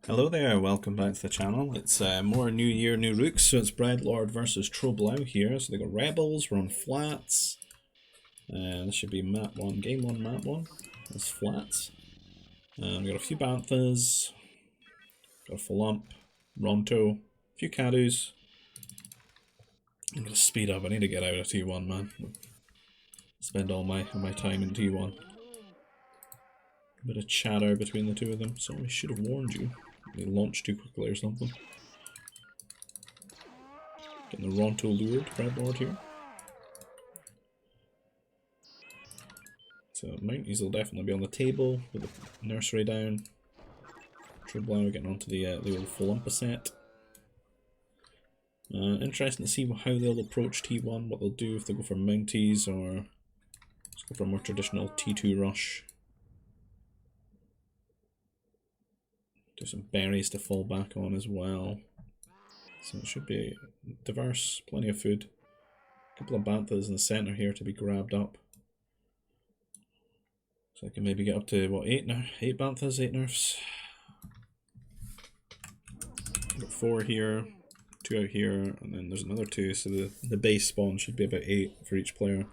Hello there, welcome back to the channel. It's more New Year, New Rooks, so it's Breadlord versus Troblau here. So they got Rebels, we're on flats. This should be map 1, game 1, map 1. That's flats. We got a few Banthas, got a Flump, Ronto, a few Cadus. I'm gonna speed up, I need to get out of T1, man. Spend all my time in T1. A bit of chatter between the two of them, so I should have warned you. They launched too quickly or something. Getting the Ronto lured, Breadlord here. So Mounties will definitely be on the table with the nursery down. Troblau getting onto the old Flumpa set. Interesting to see how they'll approach T1, what they'll do, if they go for Mounties or just go for a more traditional T2 rush. There's some berries to fall back on as well. So it should be diverse, plenty of food. A couple of Banthas in the centre here to be grabbed up. So I can maybe get up to, what, 8 now? 8 Banthas, 8 nerfs. Got 4 here, 2 out here, and then there's another 2, so the base spawn should be about 8 for each player.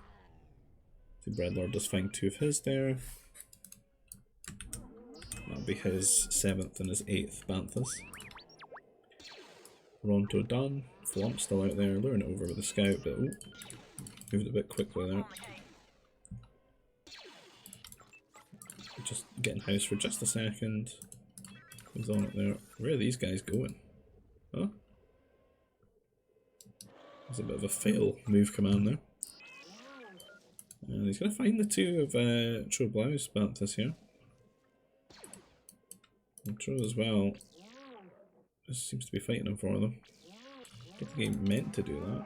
The Breadlord does find 2 of his there. That'll be his 7th and his 8th Banthas. Ronto done. Flump still out there, luring it over with the scout, but ooh, moved a bit quickly there. Just getting house for just a second. Who's on it there? Where are these guys going? Huh? There's a bit of a fail move command there. And he's going to find the 2 of Troblau's Banthas here. And Tro as well. This seems to be fighting him for them. I don't think he meant to do that.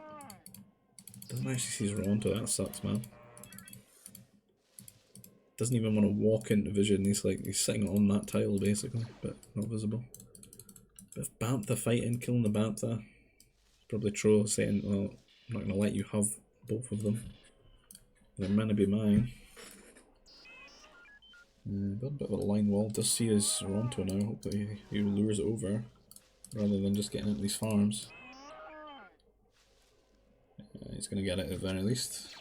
Doesn't actually see his Ronto, that sucks, man. Doesn't even want to walk into vision, he's sitting on that tile basically, but not visible. Bit of Bantha fighting, killing the Bantha. Probably Tro saying, well, I'm not going to let you have both of them. They're meant to be mine. Got a bit of a line wall, does see his Ronto now, hopefully he lures it over rather than just getting into these farms. He's going to get it at the very least.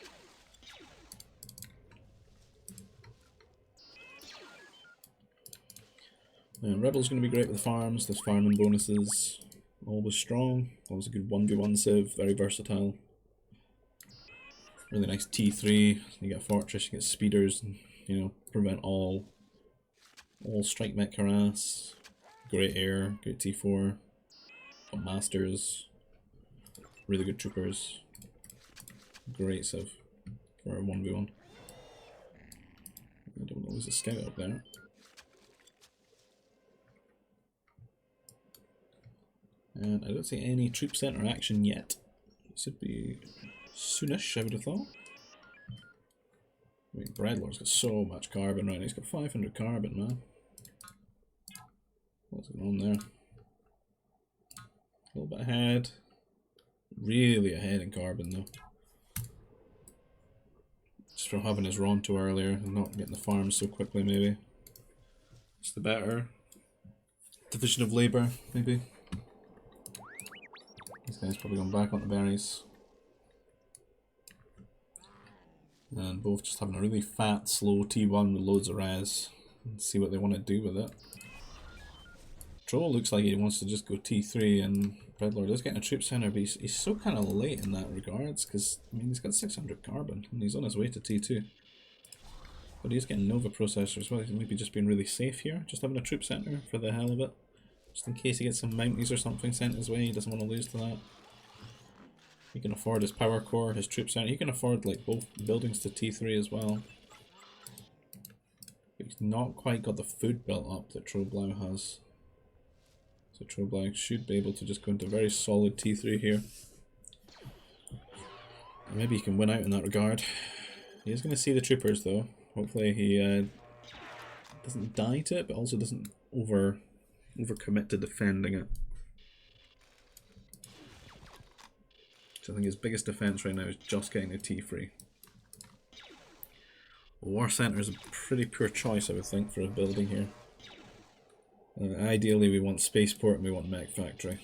Rebel's going to be great with the farms, there's farming bonuses, always strong, always a good 1v1 civ, very versatile. Really nice T3, you get Fortress, you get speeders, and, you know, prevent all strike mech harass, great air, great T4, got masters, really good troopers, great civ for a 1v1. I don't know, there's a scout up there. And I don't see any troop center action yet. It should be soonish, I would have thought. I mean, Breadlord's got so much carbon right now. He's got 500 carbon, man. What's going on there? A little bit ahead. Really ahead in carbon, though. Just from having his Ronto earlier and not getting the farms so quickly, maybe. It's the better division of labour, maybe. This guy's probably gone back on the berries. And both just having a really fat, slow T1 with loads of res. And see what they want to do with it. Troll looks like he wants to just go T3, and Breadlord is getting a troop center, but he's so kind of late in that regards, because I mean, he's got 600 carbon, and he's on his way to T2. But he's getting Nova Processor as well. He's maybe just being really safe here, just having a troop center for the hell of it. Just in case he gets some Mounties or something sent his way, he doesn't want to lose to that. He can afford his power core, his troop center. He can afford like both buildings to T3 as well. But he's not quite got the food built up that Troblau has. So Troblau should be able to just go into very solid T3 here. And maybe he can win out in that regard. He is going to see the troopers though. Hopefully he doesn't die to it, but also doesn't overcommit to defending it. So I think his biggest defense right now is just getting the T3. War Center is a pretty poor choice, I would think, for a building here. Ideally we want spaceport and we want mech factory.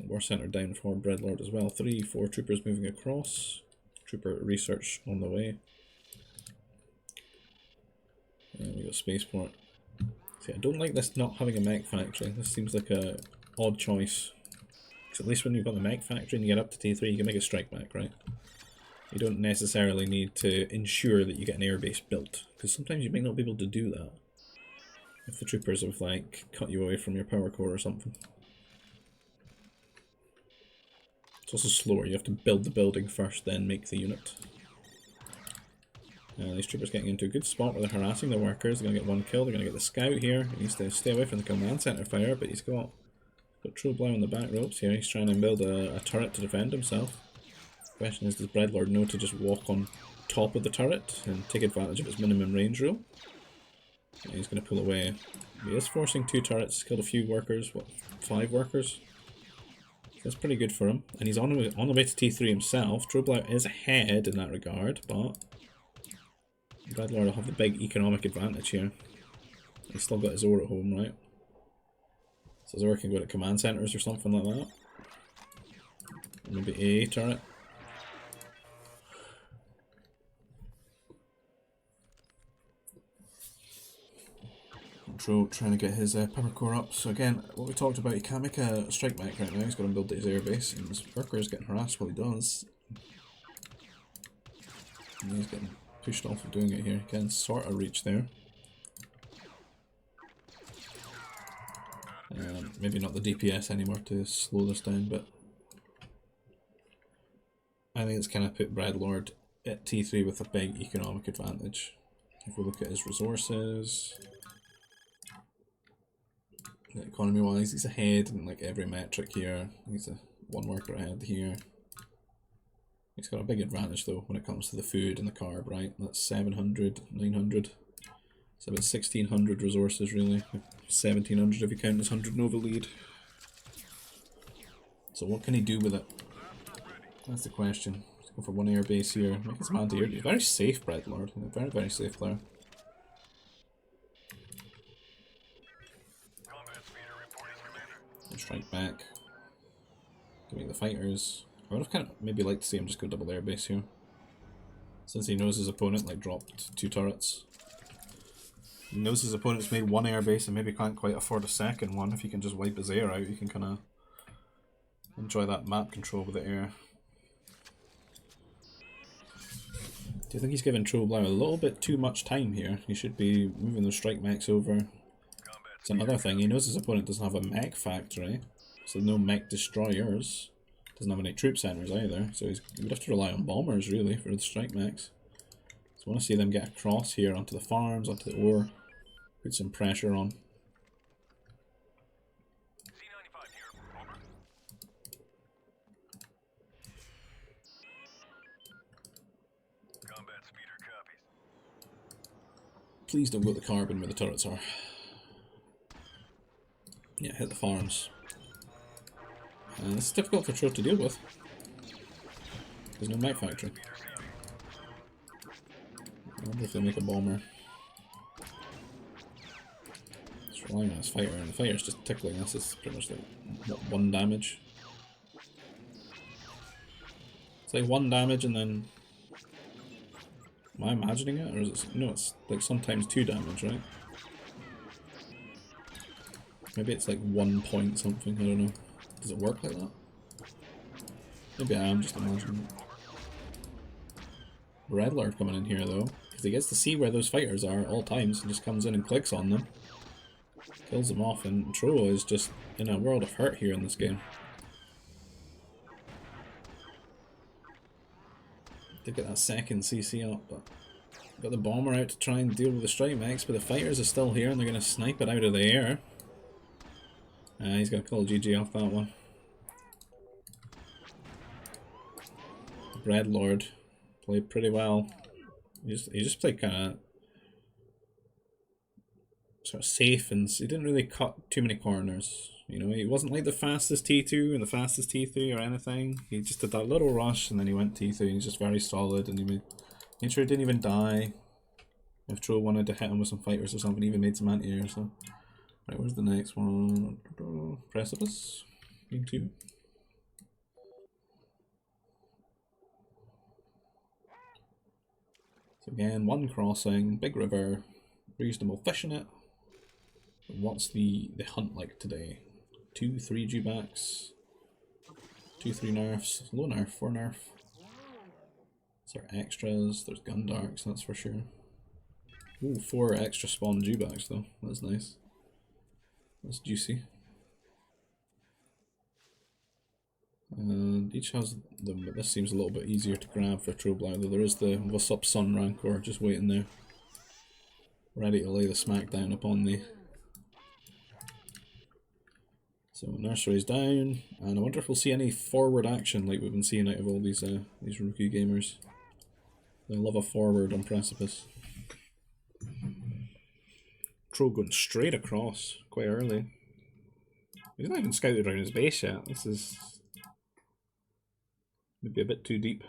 War center down for Breadlord as well. 4 troopers moving across. Trooper research on the way. And we got spaceport. See, I don't like this not having a mech factory. This seems like a odd choice. Because at least when you've got the mech factory and you get up to T3, you can make a strike mech, right? You don't necessarily need to ensure that you get an airbase built. Because sometimes you might not be able to do that. If the troopers have, like, cut you away from your power core or something. It's also slower, you have to build the building first, then make the unit. These troopers getting into a good spot where they're harassing the workers. They're going to get one kill, they're going to get the scout here. He needs to stay away from the command center fire, but he's got Trollblow on the back ropes here. He's trying to build a turret to defend himself. The question is, does Breadlord know to just walk on top of the turret and take advantage of its minimum range rule? And he's going to pull away. He is forcing 2 turrets, he's killed a few workers, what, 5 workers? That's pretty good for him. And he's on the way to T3 himself. Trollblow is ahead in that regard, but Breadlord will have the big economic advantage here. He's still got his ore at home, right? So Zora can go to command centers or something like that. Maybe a turret. Trying to get his power core up. So again, what we talked about, he can't make a strike mech right now. He's got to build his airbase, and his worker is getting harassed while he does. And he's getting pushed off of doing it here. He can sort of reach there. Maybe not the DPS anymore to slow this down, but I think it's kind of put Breadlord at T3 with a big economic advantage. If we look at his resources, economy wise, he's ahead in like every metric here. He's a 1 worker ahead here. He's got a big advantage though when it comes to the food and the carb, right? That's 700, 900. It's about 1600 resources really. 1700 if you count his 100 Nova lead. So what can he do with it? That's the question. Let's go for 1 air base here. Make his man here. He's very safe, Breadlord. Very, very safe player. Strike back. Give me the fighters. I would have kind of maybe liked to see him just go double airbase here. Since he knows his opponent like dropped 2 turrets. He knows his opponent's made 1 airbase and maybe can't quite afford a second one. If he can just wipe his air out, you can kind of enjoy that map control with the air. Do you think he's giving Trollblow a little bit too much time here? He should be moving those strike mechs over. It's another thing, he knows his opponent doesn't have a mech factory, so no mech destroyers. Doesn't have any troop centers either, so he would have to rely on bombers really for the strike mechs. So I want to see them get across here onto the farms, onto the ore, put some pressure on. Please don't go to the carbon where the turrets are. Yeah, hit the farms. This is difficult for Tro to deal with. There's no mech factory. I wonder if they make a bomber. It's relying on his fighter, and the fighter's just tickling us. It's pretty much like, what, 1 damage? It's like 1 damage and then... Am I imagining it? Or is it... No, it's like sometimes 2 damage, right? Maybe it's like 1 point something, I don't know. Does it work like that? Maybe I am just imagining it. Breadlord coming in here though, because he gets to see where those fighters are at all times and just comes in and clicks on them. Kills them off, and Tro is just in a world of hurt here in this game. Did get that second CC up, but got the bomber out to try and deal with the strike mechs, but the fighters are still here and they're going to snipe it out of the air. He's going to call GG off that one. Breadlord played pretty well. He just played kind of sort of safe, and he didn't really cut too many corners. You know, he wasn't like the fastest T2 and the fastest T3 or anything. He just did that little rush and then he went T3. He's just very solid, and he made sure he didn't even die. If Troll wanted to hit him with some fighters or something, even made some anti-air, so. Right, where's the next one? Precipice. Game 2. So again, one crossing, big river, reasonable fish in it. What's the hunt like today? 2, 3 dewbacks, 2, 3 nerfs, low nerf, 4 nerf. There are extras, there's gun darks, that's for sure. Ooh, 4 extra spawn dewbacks though, that's nice. That's juicy. And each has them, but this seems a little bit easier to grab for Trollblight, though there is the What's Up Sun Rancor just waiting there. Ready to lay the smackdown upon the. So nursery's down, and I wonder if we'll see any forward action like we've been seeing out of all these rookie gamers. They love a forward on Precipice. Troll going straight across quite early. He's not even scouted around his base yet. This is maybe a bit too deep.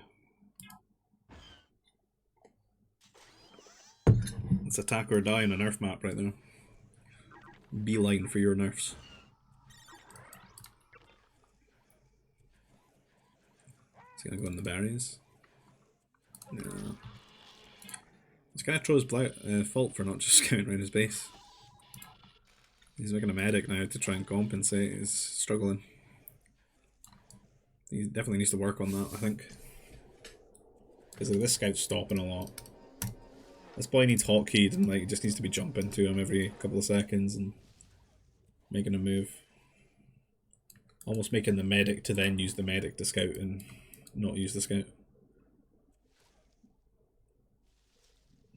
It's attack or die on a nerf map right there. Beeline for your nerfs. He's gonna go in the berries. No. It's kind of Troll's fault for not just scouting around his base. He's making a medic now to try and compensate. He's struggling. He definitely needs to work on that, I think. Because like, this scout's stopping a lot. This boy needs hotkeyed and like just needs to be jumping to him every couple of seconds and making a move. Almost making the medic to then use the medic to scout and not use the scout.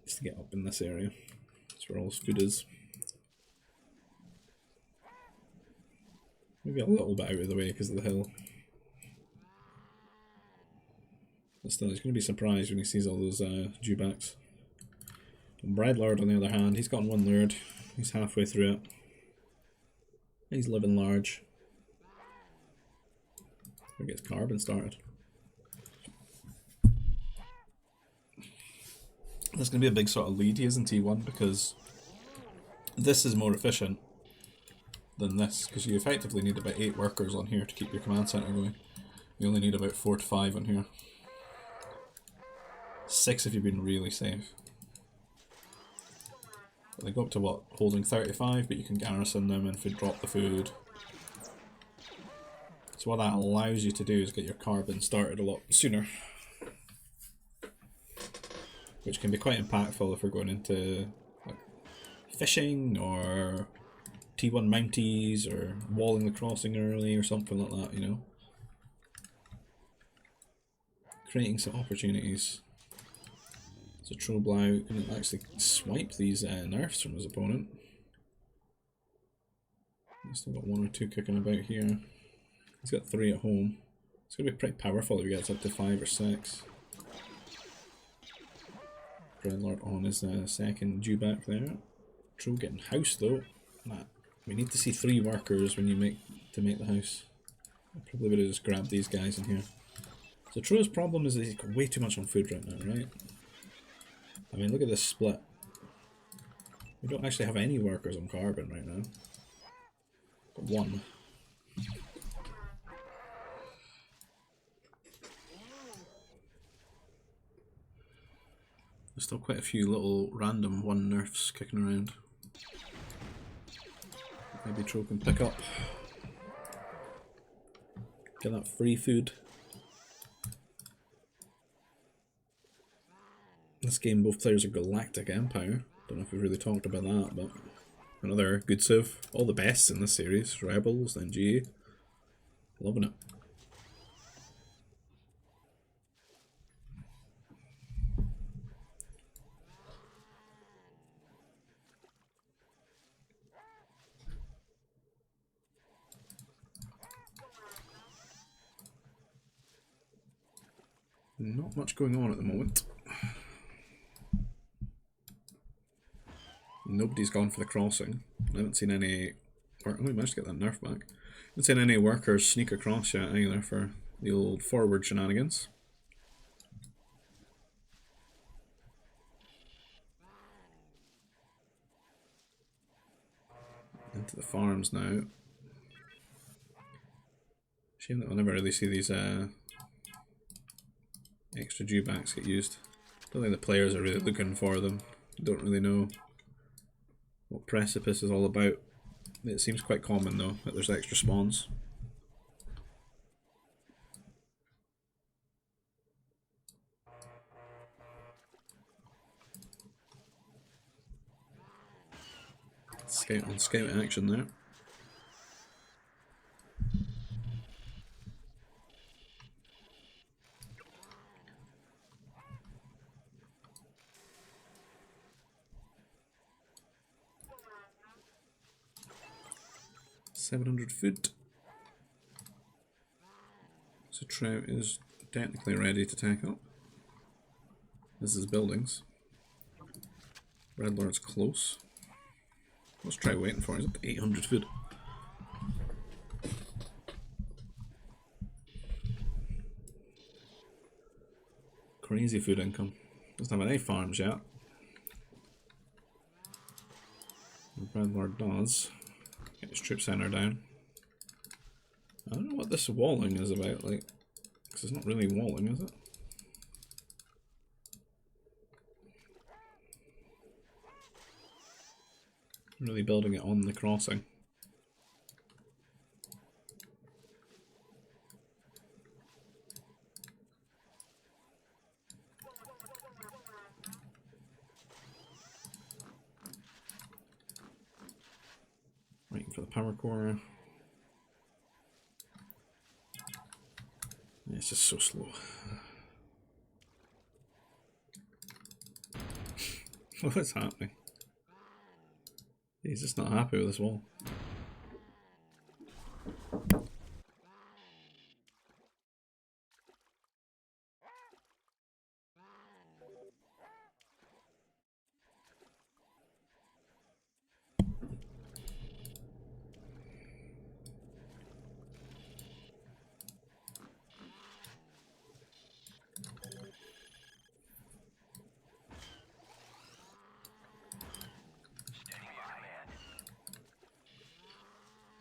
Just to get up in this area. That's where all his food is. Maybe a little bit out of the way because of the hill. But still, he's going to be surprised when he sees all those dewbacks. And Breadlord, on the other hand, he's gotten one lured. He's halfway through it. He's living large. He gets carbon started. There's going to be a big sort of lead he is in T1 because this is more efficient than this, because you effectively need about 8 workers on here to keep your command center going. You only need about 4 to 5 on here. 6 if you've been really safe. But they go up to what? Holding 35, but you can garrison them and drop the food. So what that allows you to do is get your carbon started a lot sooner. Which can be quite impactful if we're going into like, fishing or T1 mounties or walling the crossing early or something like that, you know. Creating some opportunities. So Trollblight can actually swipe these nerfs from his opponent. He's still got 1 or 2 kicking about here. He's got 3 at home. It's going to be pretty powerful if he gets up to 5 or 6. Breadlord on his second dewback there. Troll getting house though. Nah, we need to see 3 workers when you make the house. I probably would have just grabbed these guys in here. So Troll's problem is that he's got way too much on food right now, right? I mean, look at this split. We don't actually have any workers on carbon right now. Got 1. There's still quite a few little random 1 nerfs kicking around. Maybe Troll can pick up. Get that free food. This game, both players are Galactic Empire. Don't know if we've really talked about that, but another good civ. All the best in this series. Rebels, then GA. Loving it. Not much going on at the moment. Nobody's gone for the crossing. I haven't seen any. Oh, I managed to get that nerf back. I haven't seen any workers sneak across yet either for the old forward shenanigans. to the farms now. Shame that we'll never really see these extra dewbacks get used. Don't think the players are really looking for them. Don't really know what Precipice is all about. It seems quite common though that there's extra spawns. Scout action there. $700 food. So Trout is technically ready to tack up. This is buildings. Breadlord's close. What's Trout waiting for? He's up to 800 food. Crazy food income. Doesn't have any farms yet. Breadlord does. Get his troop center down. I don't know what this walling is about, like, because it's not really walling, is it? Really building it on the crossing. Waiting for the power core. It's just so slow. What's happening? He's just not happy with this wall.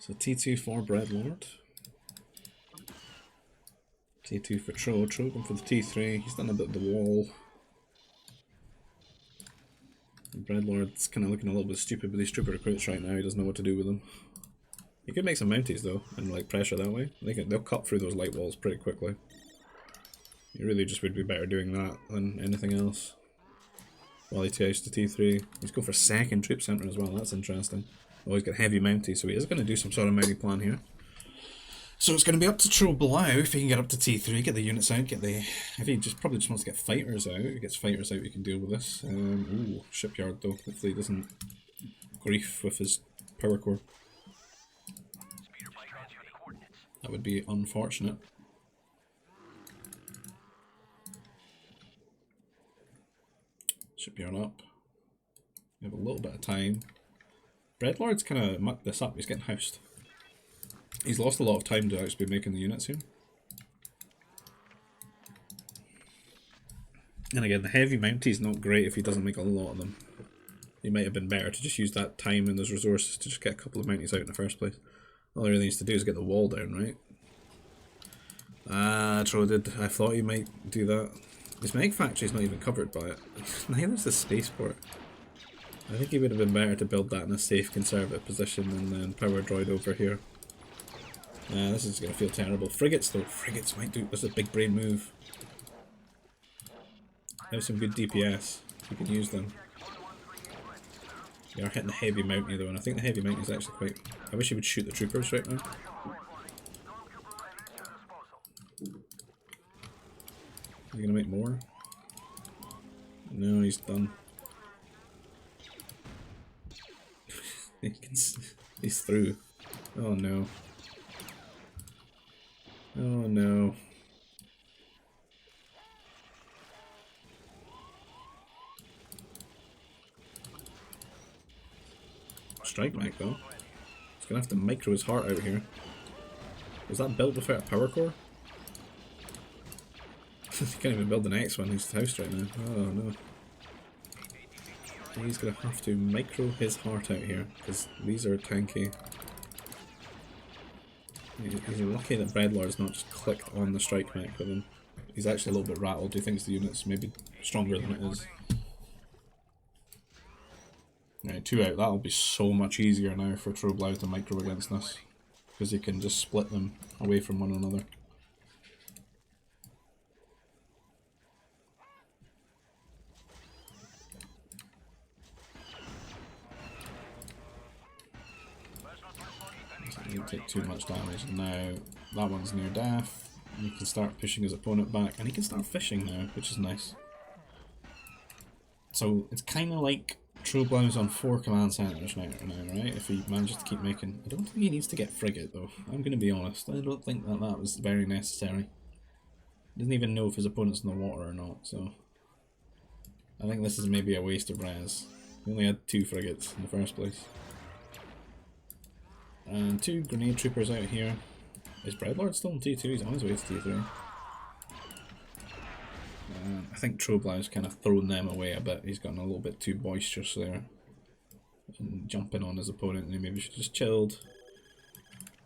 So T2 for Breadlord. T2 for Tro. Tro going for the T3. He's done a bit of the wall. And Breadlord's kind of looking a little bit stupid with these trooper recruits right now. He doesn't know what to do with them. He could make some mounties though, and like pressure that way. They'll cut through those light walls pretty quickly. He really just would be better doing that than anything else. While he takes the T3. He's going for a second troop center as well. That's interesting. Oh, he's got heavy mounties, so he is going to do some sort of mountie plan here. So it's going to be up to Tro below if he can get up to T3, get the units out, get the... If he probably just wants to get fighters out, if he gets fighters out, he can deal with this. Ooh, shipyard though. Hopefully he doesn't grief with his power core. That would be unfortunate. Shipyard up. We have a little bit of time. Breadlord's kind of mucked this up, he's getting housed. He's lost a lot of time to actually be making the units here. And again, the heavy mounty's not great if he doesn't make a lot of them. It might have been better to just use that time and those resources to just get a couple of mounties out in the first place. All he really needs to do is get the wall down, right? Ah, Tro did. I thought he might do that. His meg factory's not even covered by it. Neither's the spaceport. I think it would have been better to build that in a safe, conservative position and then power droid over here. This is going to feel terrible. Frigates though. Frigates might do... This is a big brain move. They have some good DPS. You can use them. They are hitting the heavy mountie though, and I think the heavy mountie is actually quite... I wish he would shoot the troopers right now. Is he going to make more? No, he's done. He's through. Oh no. Oh no. Strike Mike though. He's gonna have to micro his heart out here. Was that built without a power core? He can't even build the next one, he's housed right now. Oh no. He's going to have to micro his heart out here, because these are tanky. He's lucky that Breadlord's not just clicked on the strike mech with him. He's actually a little bit rattled. He thinks the unit's maybe stronger than it is. Right, 2 out. That'll be so much easier now for Troblau to micro against this, because he can just split them away from one another. He didn't take too much damage. Now that one's near death. He can start pushing his opponent back, and he can start fishing now, which is nice. So it's kind of like Troblau's on 4 command centers now, right? If he manages to keep making... I don't think he needs to get frigate though, I'm going to be honest. I don't think that that was very necessary. He doesn't even know if his opponent's in the water or not, so... I think this is maybe a waste of res. He only had 2 frigates in the first place. And 2 grenade troopers out here. Is Breadlord still in T2? He's on his way to T3. I think Troblau's kind of thrown them away a bit. He's gotten a little bit too boisterous there. And jumping on his opponent, and he maybe should just chilled.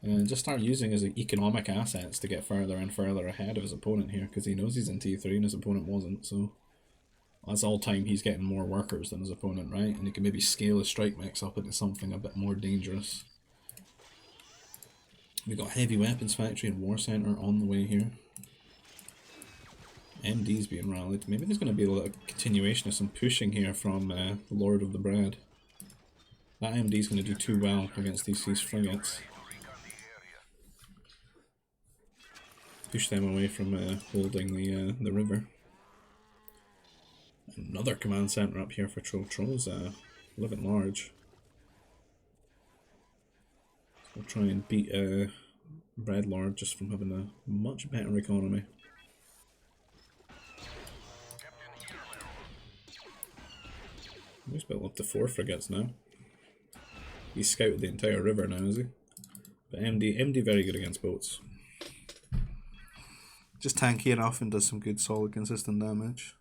And just start using his economic assets to get further and further ahead of his opponent here, because he knows he's in T3 and his opponent wasn't, so... That's all time he's getting more workers than his opponent, right? And he can maybe scale his strike mechs up into something a bit more dangerous. We've got Heavy Weapons Factory and War Center on the way here. MD's being rallied. Maybe there's going to be a little continuation of some pushing here from the Lord of the Bread. That MD's going to do too well against these frigates. Push them away from holding the river. Another command center up here for Troll's living large. We'll try and beat Breadlord just from having a much better economy. He's built up to 4 frigates now. He's scouted the entire river now, is he? But MD very good against boats. Just tanky enough and does some good solid consistent damage.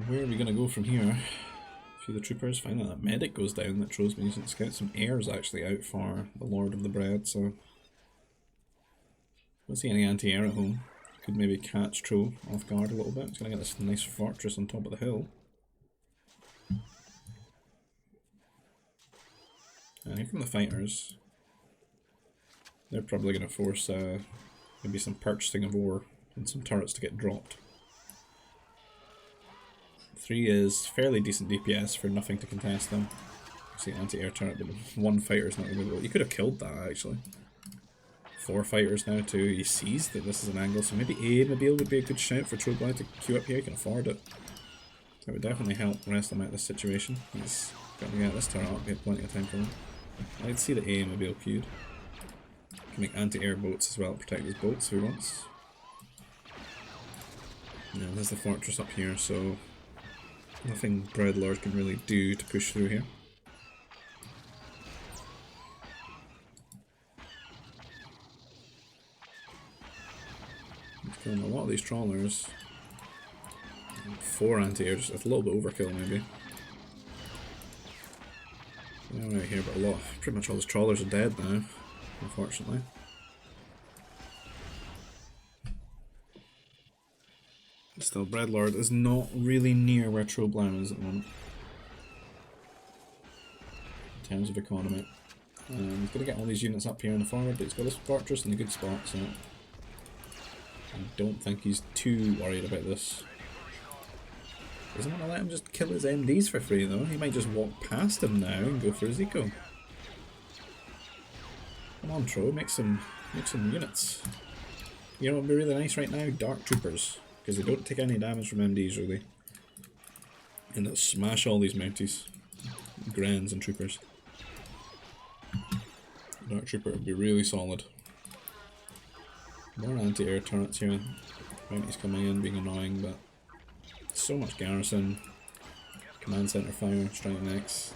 Where are we going to go from here? A few of the troopers, find out that medic goes down that Troll's been using to scout. Some airs actually out for the Lord of the Bread, so... Don't see any anti-air at home. Could maybe catch Troll off guard a little bit. He's going to get this nice fortress on top of the hill. And here come the fighters. They're probably going to force maybe some purchasing of ore and some turrets to get dropped. 3 is fairly decent DPS for nothing to contest them. See, anti-air turret, but 1 fighter's not going to go. You could have killed that actually. 4 fighters now too. He sees that this is an angle, so maybe A-mobile would be a good shout for Trollblau to queue up here. He can afford it. That would definitely help rest him out of this situation. He's got to get this turret up. We have plenty of time for him. I'd see the A-mobile queued. Can make anti-air boats as well to protect his boats if he wants. Now there's the fortress up here, so nothing Breadlord can really do to push through here. He's killing a lot of these trawlers. 4 anti-air, just a little bit overkill maybe. They're right here, but pretty much all his trawlers are dead now, unfortunately. Still, Breadlord is not really near where Trollblau is at the moment in terms of economy. He's going to get all these units up here in the forward, but he's got this fortress in a good spot, so I don't think he's too worried about this. Doesn't want to let him just kill his MDs for free though. He might just walk past him now and go for his eco. Come on, Tro, make some units. You know what would be really nice right now? Dark Troopers. Because they don't take any damage from MDs really. And they'll smash all these mounties. Grens and Troopers. Dark Trooper would be really solid. More anti-air turrets here. Mounties coming in being annoying, but so much garrison. Command center fire, strike next.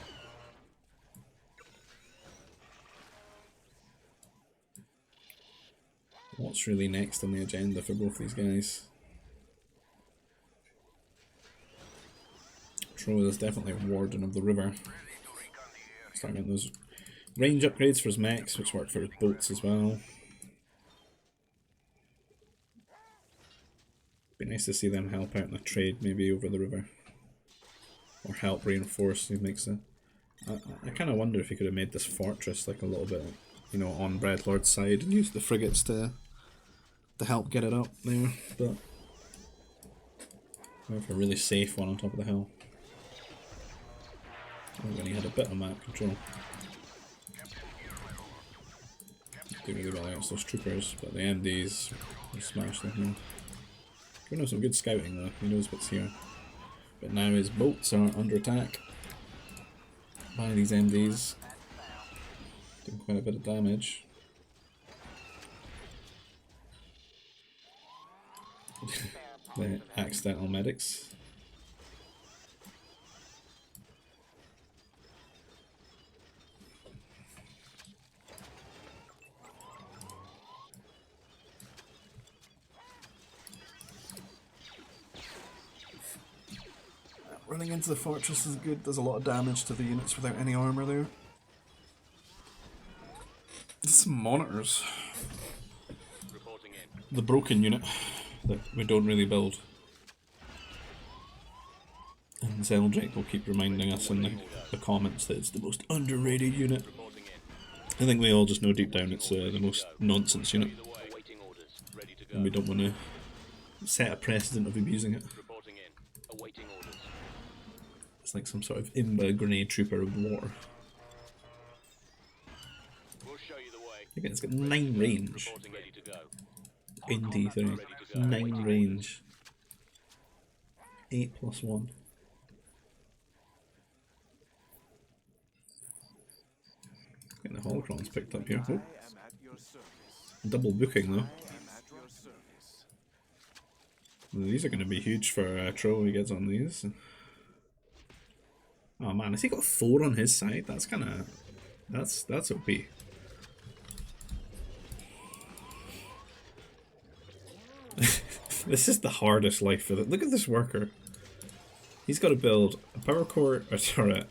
what's really next on the agenda for both these guys. Tro is definitely a warden of the river. Starting getting those range upgrades for his mechs, which work for his boats as well. Be nice to see them help out in the trade, maybe over the river, or help reinforce. He makes a. I kind of wonder if he could have made this fortress like a little bit, you know, on Breadlord's side and used the frigates to help get it up there. But go for a really safe one on top of the hill. When he had a bit of map control. Did really well against those troopers, but the MDs smashed them. He knows some good scouting though, he knows what's here. But now his boats are under attack by these MDs. Doing quite a bit of damage. The accidental medics. Running into the fortress is good, does a lot of damage to the units without any armour there. Some monitors. The broken unit that we don't really build. And Zeldrick will keep reminding us in the comments that it's the most underrated unit. I think we all just know deep down it's the most nonsense unit. And we don't want to set a precedent of abusing it. It's like some sort of Imba grenade trooper of war. Again, it's got 9 range. In D3. 9 range. 8+1. Getting the holocrons picked up here. Oh. Double booking though. These are going to be huge for Tro when he gets on these. Oh man, has he got 4 on his side? That's kind of... That's OP. This is the hardest life for it. Look at this worker. He's got to build a power core, a turret,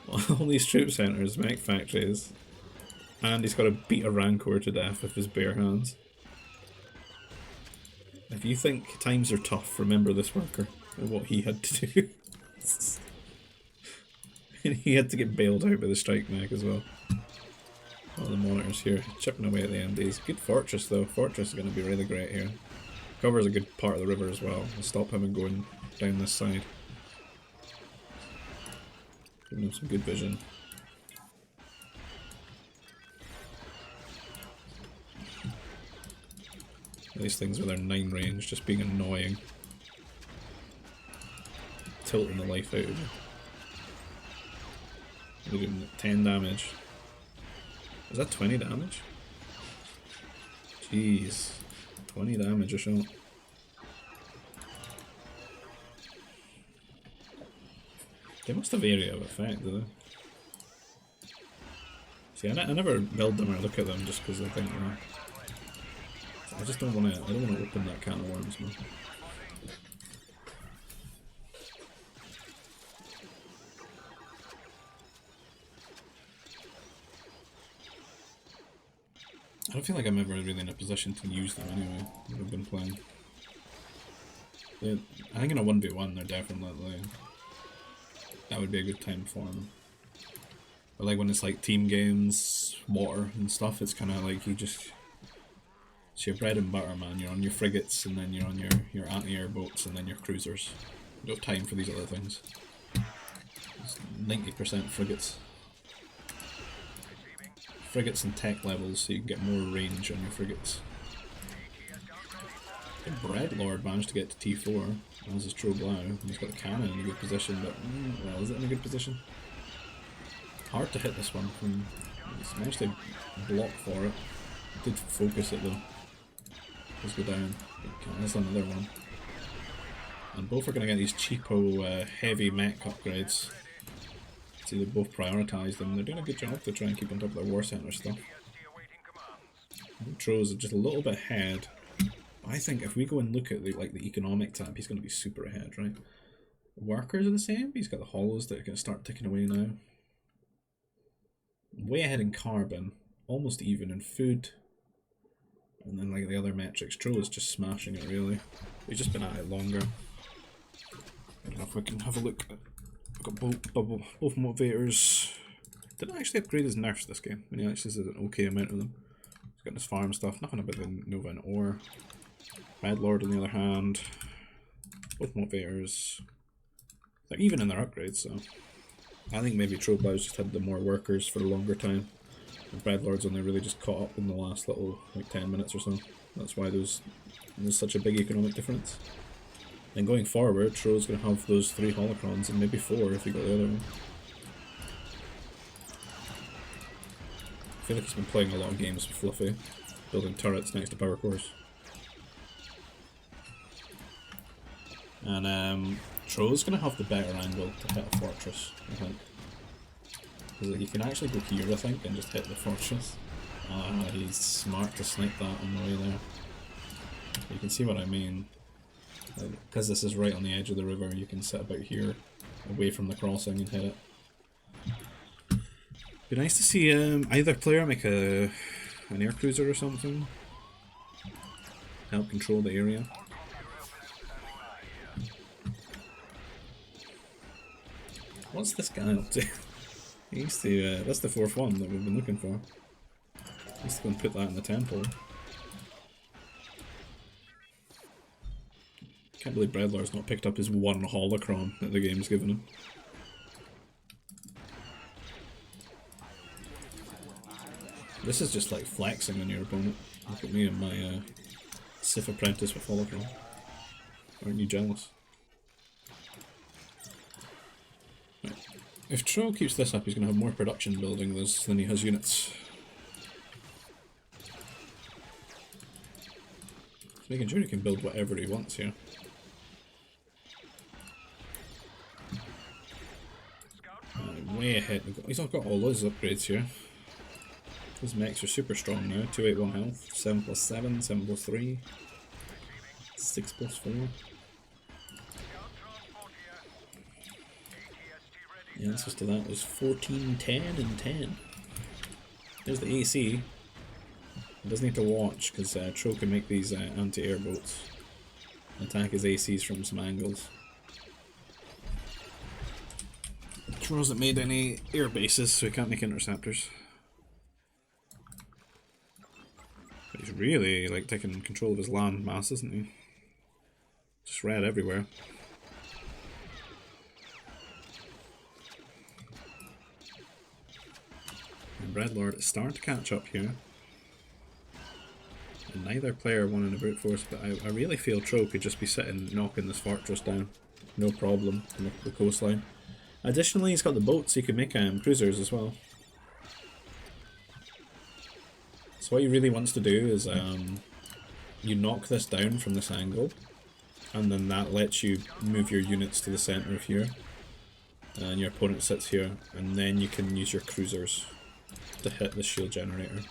all these troop centers, mech factories, and he's got to beat a rancor to death with his bare hands. If you think times are tough, remember this worker and what he had to do. He had to get bailed out by the strike mech as well. All the monitors here, chipping away at the MDs. Good fortress though. Fortress is going to be really great here. Covers a good part of the river as well. It'll stop him going down this side. Giving him some good vision. These things with their 9 range just being annoying. Tilting the life out of you. We're doing 10 damage. Is that 20 damage? Jeez. 20 damage or so. They must have area of effect, do they? See, I never build them or look at them just because I think, I just don't want to. I don't want to open that can of worms, man. I don't feel like I'm ever really in a position to use them anyway. When I've been playing. I think in a 1v1 they're definitely. That would be a good time for them. But like when it's like team games, water and stuff, it's kind of like you just. It's your bread and butter, man. You're on your frigates, and then you're on your anti-air boats, and then your cruisers. You don't have time for these other things. It's 90% frigates. Frigates and tech levels, so you can get more range on your frigates. The Breadlord managed to get to T4, as his Tro Blau. He's got a cannon in a good position, but well, is it in a good position? Hard to hit this one. He's managed to block for it. Did focus it though. Let's go down. Okay, that's another one. And both are going to get these cheapo heavy mech upgrades. See, they both prioritise them. They're doing a good job to try and keep on top of their war centre stuff. Troll's just a little bit ahead. I think if we go and look at the economic tab, he's going to be super ahead, right? Workers are the same. He's got the hollows that are going to start ticking away now. Way ahead in carbon, almost even in food. And then like the other metrics, Troll is just smashing it really. We've just been at it longer. I don't know if we can have a look. I've got both motivators. Didn't actually upgrade his nerfs this game. I mean, he actually has an okay amount of them. He's got his farm stuff. Nothing about the Nova and Ore. Breadlord on the other hand. Both motivators. They're even in their upgrades, so I think maybe Trollblow's just had the more workers for a longer time. And Breadlord's only really just caught up in the last little, like 10 minutes or so. That's why there's such a big economic difference. Then going forward, Troll's going to have those 3 holocrons and maybe 4 if he got the other one. I feel like he's been playing a lot of games with Fluffy, building turrets next to power cores. And Troll's going to have the better angle to hit a fortress, I think. Because he can actually go here, I think, and just hit the fortress. He's smart to snipe that on the way there. You can see what I mean. Because this is right on the edge of the river, you can sit about here, away from the crossing and hit it. Be nice to see either player make an air cruiser or something. Help control the area. What's this guy up to? He needs to, that's the 4th one that we've been looking for. He needs to go and put that in the temple. Can't believe Breadlord's not picked up his 1 holocron that the game's given him. This is just like flexing on your opponent. Look at me and my Sith apprentice with holocron. Aren't you jealous? Right. If Troll keeps this up, he's going to have more production building this than he has units. He's making sure he can build whatever he wants here. Way ahead. He's not got all those upgrades here. His mechs are super strong now. 281 health, 7+7, 7+3, 6+4. The answers to that was 14, 10, and 10. There's the AC. He does need to watch because Troll can make these anti-air boats. Attack his ACs from some angles. Troll hasn't made any air bases, so he can't make interceptors. But he's really like taking control of his land mass, isn't he? Just red everywhere. And Breadlord is starting to catch up here. And neither player won in a brute force, but I really feel Troll could just be sitting knocking this fortress down. No problem on the coastline. Additionally, he's got the boats, so he can make cruisers as well. So what he really wants to do is you knock this down from this angle, and then that lets you move your units to the centre of here, and your opponent sits here, and then you can use your cruisers to hit the shield generator.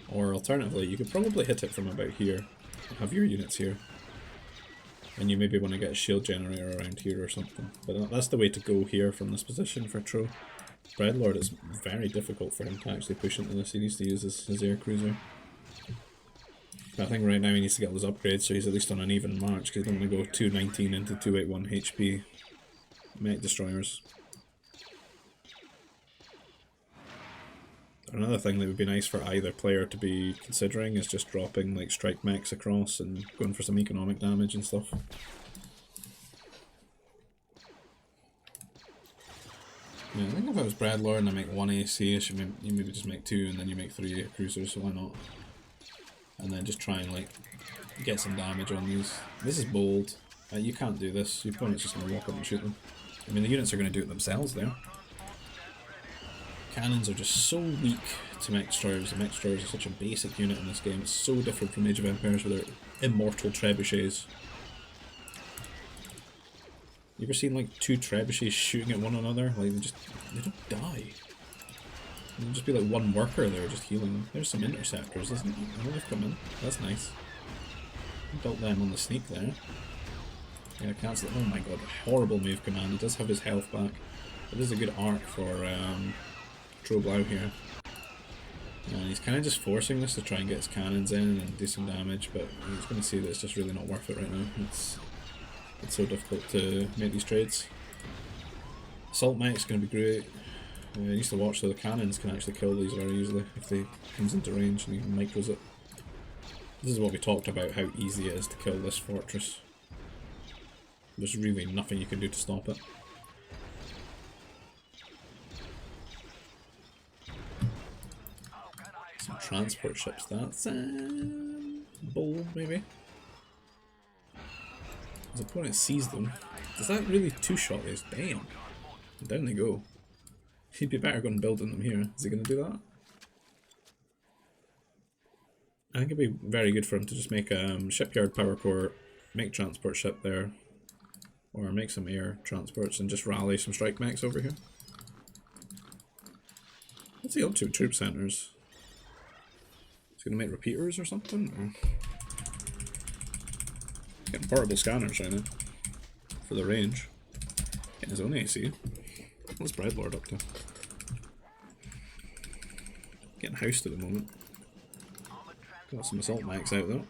Or alternatively, you could probably hit it from about here, and have your units here. And you maybe want to get a shield generator around here or something. But that's the way to go here from this position for Troll. Breadlord is very difficult for him to actually push into this. He needs to use his air cruiser. But I think right now he needs to get those upgrades so he's at least on an even march, because he don't want to go 219 into 281 HP mech destroyers. Another thing that would be nice for either player to be considering is just dropping like strike mechs across and going for some economic damage and stuff. Yeah, I think if I was Breadlord and I make 1 AC, you maybe just make 2 and then you make 3 air cruisers, so why not? And then just try and like get some damage on these. This is bold. You can't do this. Your opponent's just going to walk up and shoot them. I mean, the units are going to do it themselves there. Cannons are just so weak to mech destroyers. The mech destroyers are such a basic unit in this game. It's so different from Age of Empires with their immortal trebuchets. You ever seen like 2 trebuchets shooting at one another? Like they don't die. There'll just be like one worker there just healing them. There's some interceptors, isn't it? Oh, they've come in. That's nice. Built them on the sneak there. Yeah, cancel it. Oh my god, horrible move command. He does have his health back. It is a good arc for Troblau here. And he's kind of just forcing this to try and get his cannons in and do some damage, but he's going to see that it's just really not worth it right now. It's so difficult to make these trades. Assault mech's going to be great. He needs to watch so the cannons can actually kill these very easily if they comes into range and he micros it. This is what we talked about, how easy it is to kill this fortress. There's really nothing you can do to stop it. Some transport ships, that's bold maybe. His opponent sees them. Does that really two-shot these? Damn. Down they go. He'd be better going building them here. Is he going to do that? I think it'd be very good for him to just make a shipyard power core, make transport ship there, or make some air transports and just rally some strike mechs over here. What's he up to with troop centers? Is he going to make repeaters or something? Or... Getting portable scanners right now for the range. Getting his own AC. What's Breadlord up to? Getting housed at the moment. Got some assault mechs out though.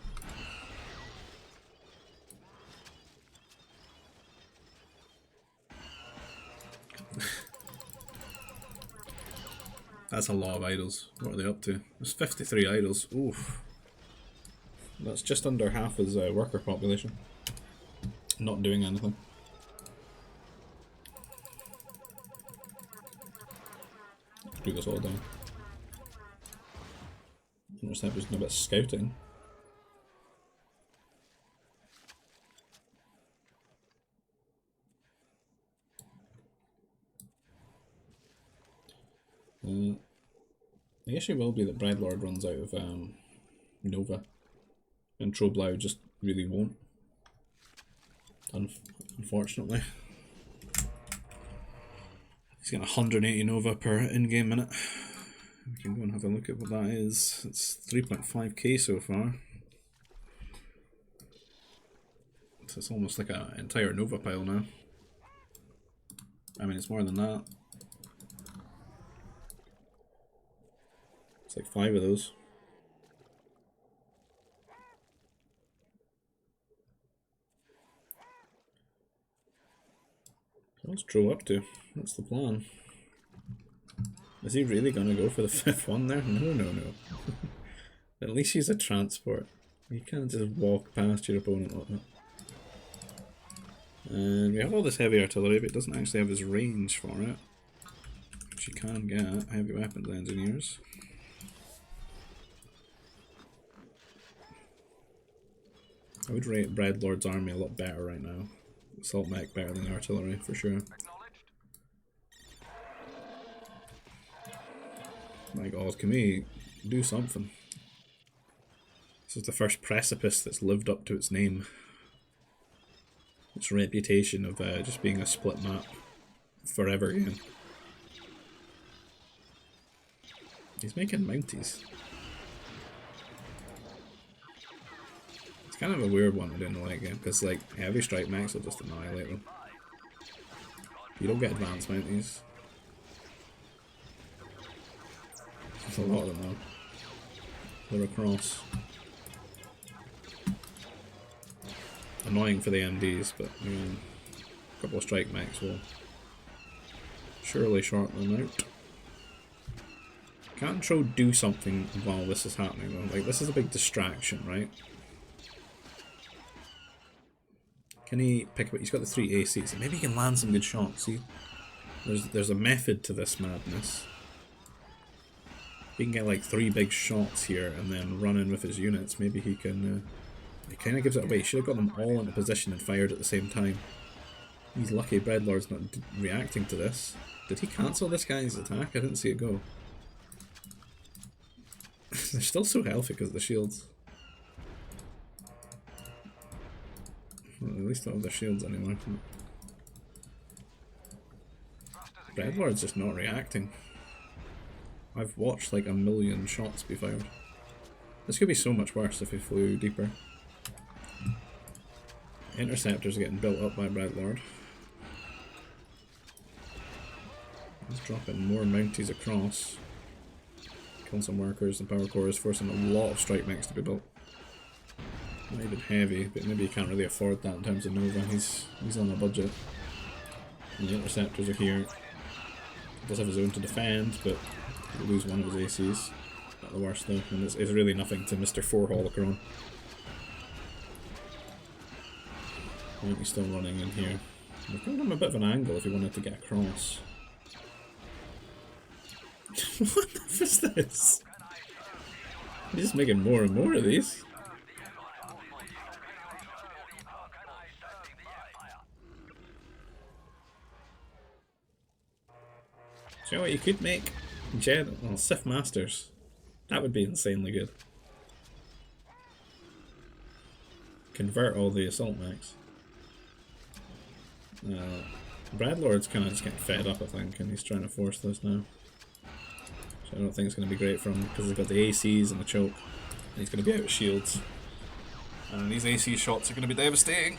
That's a lot of idols. What are they up to? There's 53 idols. Oof. That's just under half his worker population. Not doing anything. Do this all down. Interceptors doing a bit of scouting. The issue will be that Breadlord runs out of Nova, and Troblau just really won't. Unfortunately. He's got 180 Nova per in-game minute. We can go and have a look at what that is. It's 3.5k so far. So it's almost like an entire Nova pile now. I mean, it's more than that. It's like 5 of those. What's Joe up to? What's the plan? Is he really going to go for the 5th one there? No. At least he's a transport. You can't just walk past your opponent like that. And we have all this heavy artillery, but it doesn't actually have his range for it. Which you can get. Heavy weapons engineers. I would rate Breadlord's army a lot better right now. Assault mech better than the artillery, for sure. My god, can we do something? This is the first precipice that's lived up to its name. Its reputation of just being a split map forever again. He's making Mounties. It's kind of a weird one I didn't like it, because like heavy strike mechs will just annihilate them. You don't get advanced Mounties. There's a lot of them though. They're across. Annoying for the MDs, but a couple of strike mechs will surely shorten them out. Can't Tro do something while this is happening though? Like, this is a big distraction, right? Can he pick up? He's got the 3 ACs, so maybe he can land some good shots. See, there's a method to this madness. He can get like 3 big shots here and then run in with his units. Maybe he can. He kind of gives it away. He should have got them all into position and fired at the same time. He's lucky Breadlord's not reacting to this. Did he cancel this guy's attack? I didn't see it go. They're still so healthy because of the shields. Well, at least don't have their shields anymore. Breadlord's just not reacting. I've watched like a million shots be fired. This could be so much worse if we flew deeper. Interceptors are getting built up by Breadlord. He's dropping more Mounties across. Killing some workers and power cores, forcing a lot of strike mechs to be built. Not even heavy, but maybe he can't really afford that in terms of Nova. He's on a budget. And the interceptors are here. He does have his own to defend, but he'll lose one of his ACs. Not the worst though, and it's really nothing to Mr. 4 Holocron. Might be still running in here. We're giving him a bit of an angle if he wanted to get across. What the f is this? He's just making more and more of these. Do you know what you could make? Sith Masters. That would be insanely good. Convert all the assault mechs. Breadlord's kind of just getting fed up, I think, and he's trying to force this now. So I don't think it's going to be great for him, because he's got the ACs and the choke, and he's going to be out of shields. And these AC shots are going to be devastating.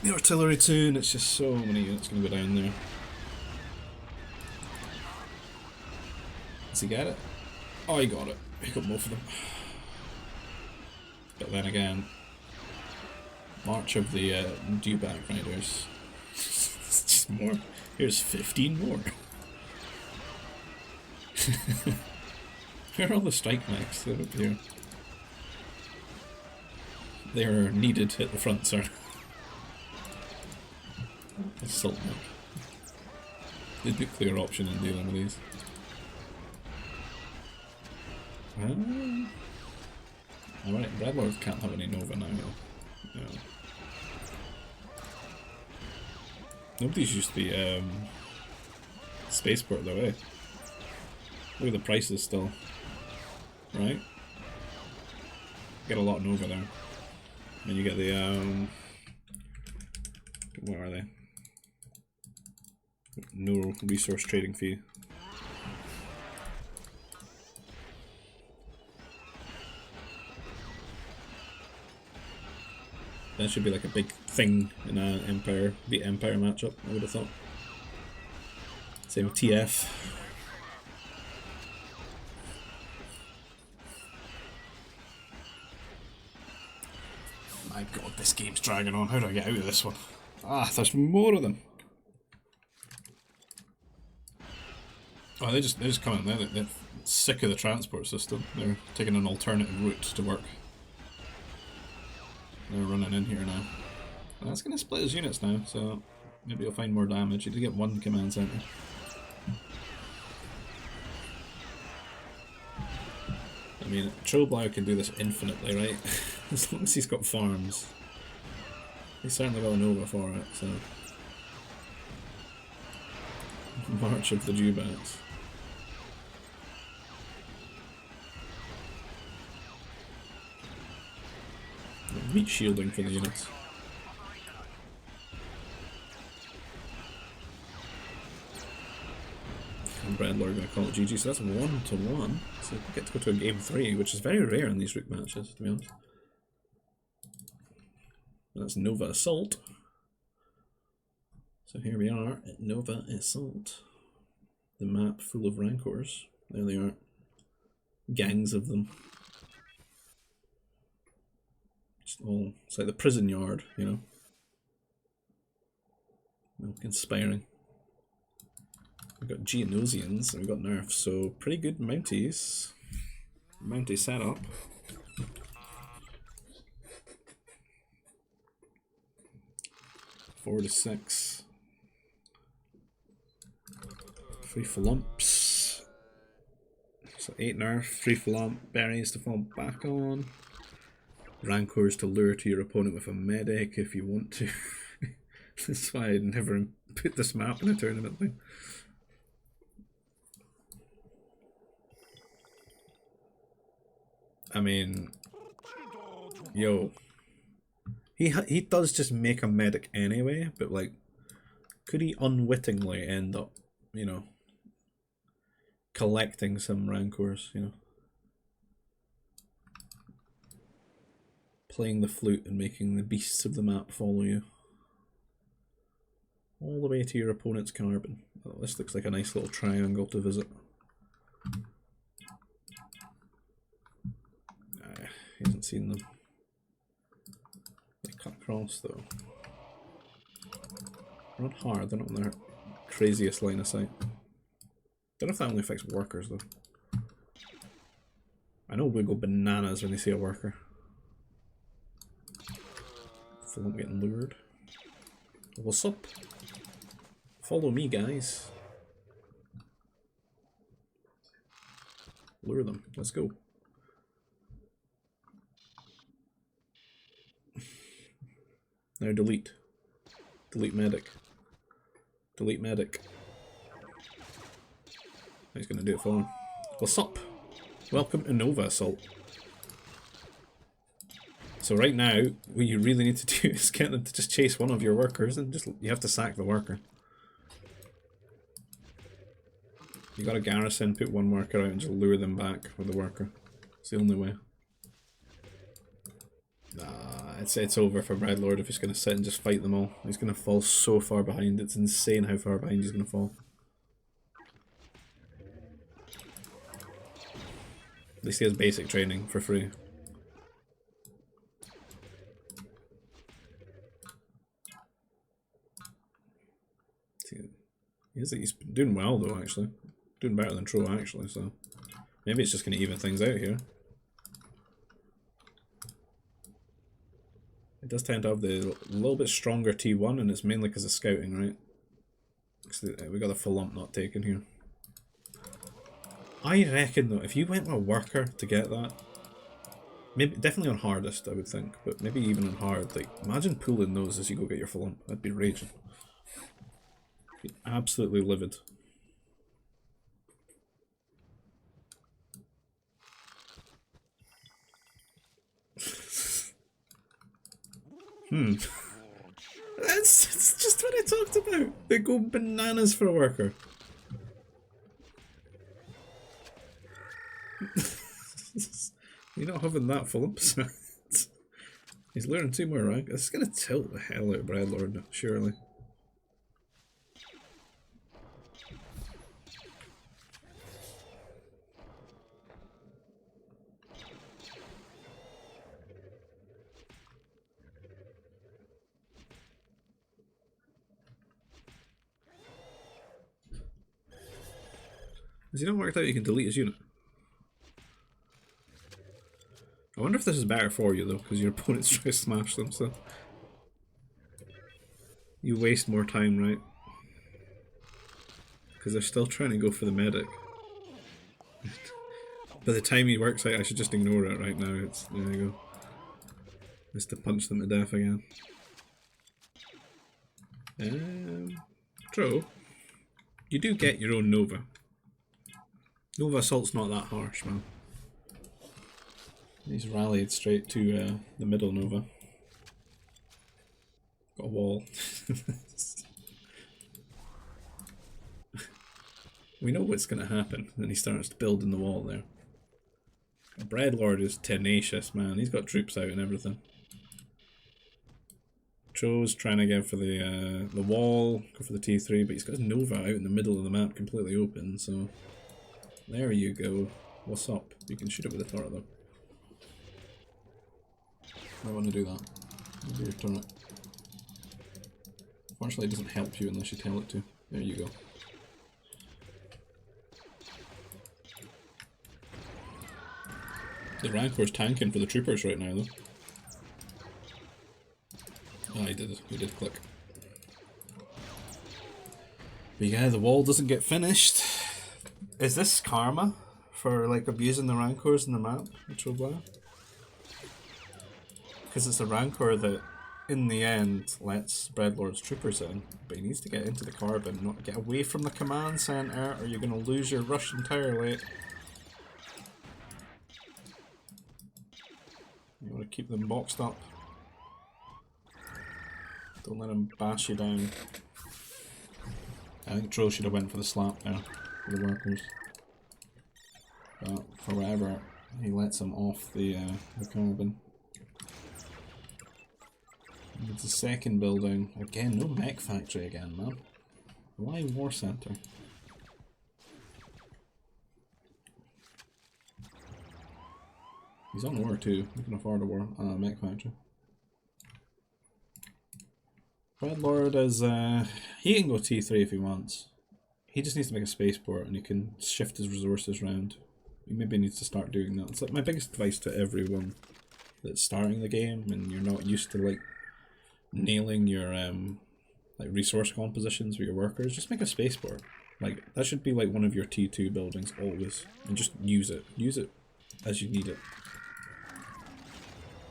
The artillery too, and it's just so many units going to go down there. Does he get it? Oh, he got it. He got both of them. But then again, March of the Dewback Riders. It's just more. Here's 15 more. Where are all the strike mechs that are up here? They are needed at the front, sir. Assault mech. The nuclear option in dealing with these. Alright, Breadlord can't have any Nova now. No. Nobody's used the spaceport though, eh? Look at the prices still. Right? Get a lot of Nova there. And you get the what are they? No resource trading fee. That should be like a big thing in an Empire beat Empire matchup, I would have thought. Same with TF. My god, this game's dragging on. How do I get out of this one? Ah, there's more of them. Oh, they're just coming there. They're sick of the transport system. They're taking an alternative route to work. They're running in here now. And that's going to split his units now, so maybe he'll find more damage. He did get one command center. I mean, Trollblow can do this infinitely, right? As long as he's got farms. He's certainly got a Nova for it, so. March of the Dewbacks. Meat shielding for the units. And Breadlord gonna call it GG, so that's 1-1. So we get to go to a game 3, which is very rare in these Rook matches, to be honest. That's Nova Assault. So here we are at Nova Assault. The map full of Rancors. There they are. Gangs of them. All, it's like the prison yard, you know. Inspiring. We've got Geonosians and we've got nerfs, so pretty good Mounties. Mountie setup. Four to 6. 3 Flumps. So 8 nerf, 3 Flump, berries to fall back on. Rancors to lure to your opponent with a medic if you want to. That's why I never put this map in a tournament thing. I mean, yo, he does just make a medic anyway, but like, could he unwittingly end up, you know, collecting some rancors, you know. Playing the flute and making the beasts of the map follow you. All the way to your opponent's carbon. Oh, this looks like a nice little triangle to visit. He hasn't seen them. They cut across though. They're not hard, they're not in their craziest line of sight. Don't know if that only affects workers though. I know we go bananas when they see a worker. Feel I'm getting lured. What's up? Follow me, guys. Lure them. Let's go. Now delete. Delete medic. Delete medic. He's gonna do it for him. What's up? Welcome to Nova Assault. So right now, what you really need to do is get them to just chase one of your workers and just you have to sack the worker. You got a garrison, put one worker out and just lure them back with the worker. It's the only way. Nah, it's over for Breadlord if he's going to sit and just fight them all. He's going to fall so far behind. It's insane how far behind he's going to fall. At least he has basic training for free. He's doing well though, actually. Doing better than Tro, actually, so maybe it's just going to even things out here. It does tend to have the little bit stronger T1, and it's mainly because of scouting, right? We got the full lump not taken here. I reckon though, if you went with a worker to get that, maybe definitely on hardest, I would think, but maybe even on hard, like imagine pulling those as you go get your full lump. That'd be raging. Be absolutely livid. That's just what I talked about. They go bananas for a worker. You're not having that full up. He's learning 2 more rank. This is gonna tilt the hell out of Breadlord, surely. Has he not worked out you can delete his unit? I wonder if this is better for you though, because your opponent's trying to smash them, so you waste more time, right? Because they're still trying to go for the medic. By the time he works out, I should just ignore it right now. It's there you go. Just to punch them to death again. Tro, you do get your own Nova. Nova Assault's not that harsh, man. He's rallied straight to the middle Nova. Got a wall. We know what's going to happen when he starts building the wall there. Breadlord is tenacious, man. He's got troops out and everything. Tro's trying to go for the wall, go for the T3, but he's got his Nova out in the middle of the map, completely open, so... There you go. What's up? You can shoot it with a turret though. I want to do that. Do your turret. Unfortunately, it doesn't help you unless you tell it to. There you go. The Rancor's tanking for the troopers right now, though. Oh, he did click. But yeah, the wall doesn't get finished. Is this karma for like abusing the Rancors in the map? Because it's a Rancor that, in the end, lets Breadlord's troopers in, but he needs to get into the carbon, not get away from the command center, or you're going to lose your rush entirely. You want to keep them boxed up. Don't let him bash you down. I think Tro should have went for the slap there, for the workers. for whatever he lets him off the carbon. It's a second building. Again, no mech factory again, man. Why war center? He's on war too. We can afford a war mech factory. Breadlord is he can go T3 if he wants. He just needs to make a spaceport and he can shift his resources around. He maybe needs to start doing that. It's like my biggest advice to everyone that's starting the game and you're not used to like nailing your like resource compositions with your workers. Just make a spaceport. Like that should be like one of your T2 buildings always, and just use it. Use it as you need it.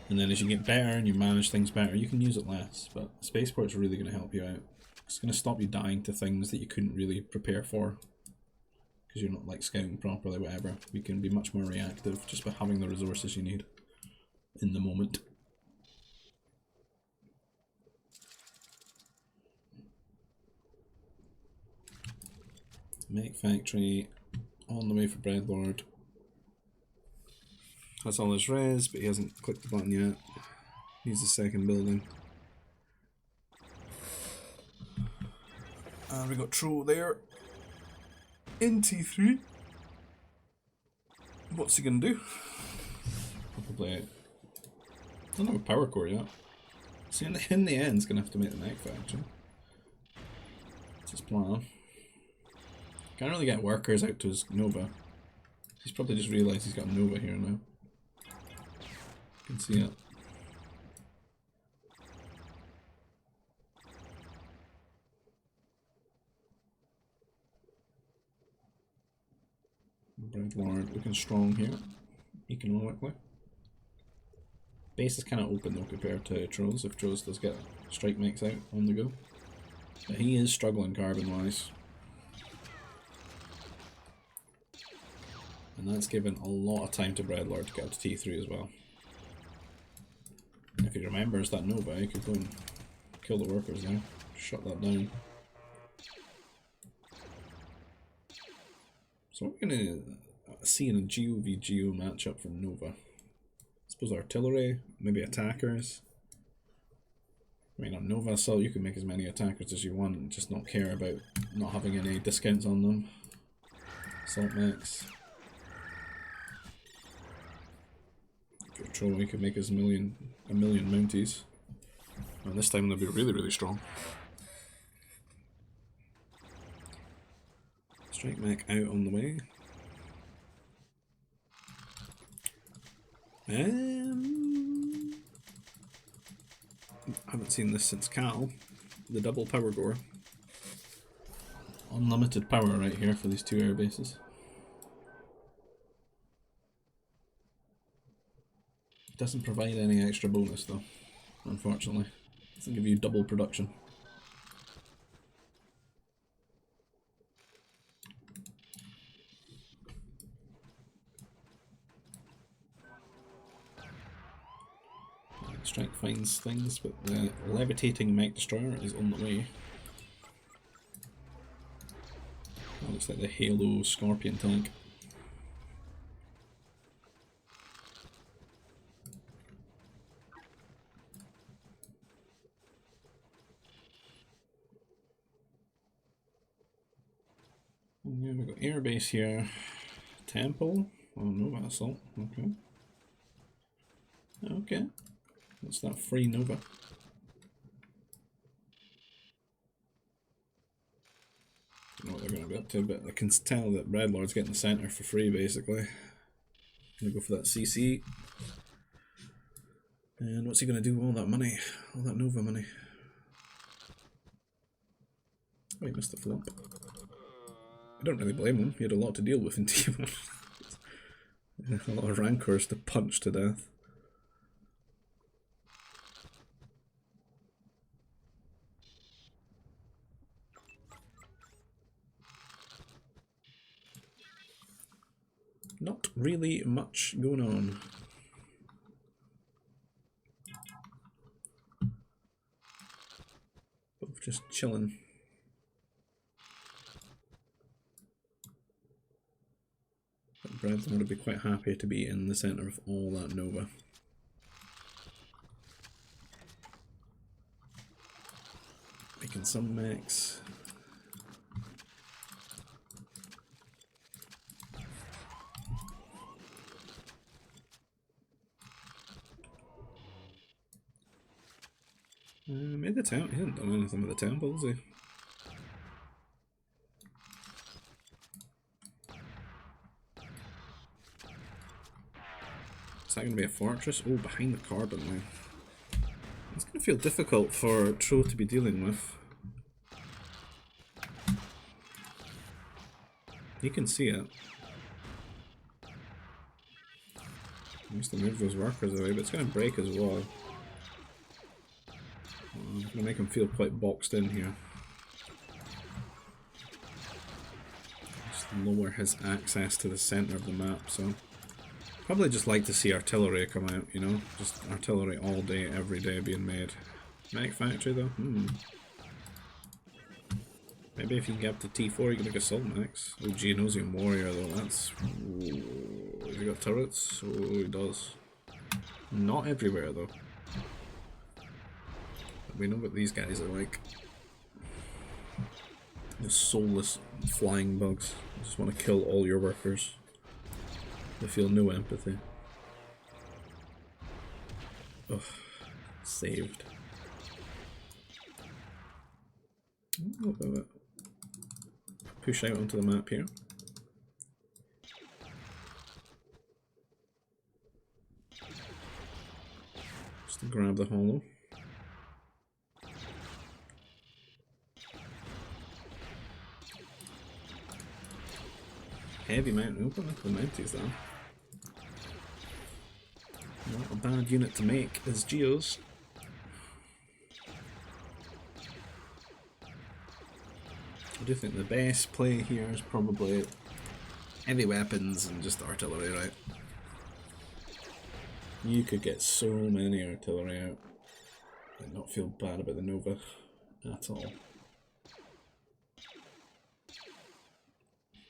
And then as you get better and you manage things better, you can use it less. But spaceport's really going to help you out. It's going to stop you dying to things that you couldn't really prepare for. Because you're not like scouting properly, whatever. You can be much more reactive just by having the resources you need in the moment. Make factory on the way for Breadlord. That's all his res, but he hasn't clicked the button yet. He's the second building. And we got Troll there. In T3. What's he gonna do? Probably. I don't have a power core yet. See, in the end, he's gonna have to make the mech factory. That's his plan. Can't really get workers out to his Nova. He's probably just realised he's got Nova here now. You can see it. Breadlord looking strong here, economically. Base is kind of open though compared to Trolls, if Trolls does get strike mechs out on the go. But he is struggling carbon wise. And that's given a lot of time to Breadlord to get up to T3 as well. If he remembers that Nova, he could go and kill the workers now. Shut that down. So what we're going to see in a Geo v Geo matchup for Nova. I suppose artillery, maybe attackers. I mean on Nova Assault you can make as many attackers as you want and just not care about not having any discounts on them. Assault mechs. Troll, you can make us a million mounties. And this time they'll be really, really strong. Strike mech out on the way. I haven't seen this since Cal. The double power gore. Unlimited power right here for these two air bases. Doesn't provide any extra bonus though, unfortunately. Doesn't give you double production. Strike finds things, but the levitating mech destroyer is on the way. That looks like the Halo Scorpion tank. Yeah, we've got airbase here. Temple. Oh no, assault. Okay. Okay. What's that free Nova? I don't know what they're going to be up to, but I can tell that Breadlord's getting the center for free basically. Gonna go for that CC. And what's he going to do with all that money? All that Nova money? Oh, he missed the flop. I don't really blame him, he had a lot to deal with in T1. A lot of rancors to punch to death. Not really much going on. Both just chilling. Breadlord would be quite happy to be in the centre of all that Nova. Making some mechs. Made the town. He hasn't done anything with the temple, has he? Is that going to be a fortress? Oh, behind the carbon line. It's going to feel difficult for Tro to be dealing with. He can see it. He needs to move those workers away, but it's going to break as well. I'm going to make him feel quite boxed in here. Just lower his access to the centre of the map, so... Probably just like to see artillery come out, you know? Just artillery all day, every day being made. Mech factory though? Maybe if you can get up to T4 you can make assault mechs. Oh, Geonosian warrior though, that's... Ooh, has he got turrets? Oh, he does. Not everywhere though. But we know what these guys are like. The soulless flying bugs. Just want to kill all your workers. They feel no empathy. Ugh. Saved. Push out onto the map here. Just to grab the hollow. Heavy mountain open, look at the mounties though. Not a bad unit to make as Geos. I do think the best play here is probably heavy weapons and just artillery, right? You could get so many artillery out and not feel bad about the Nova at all.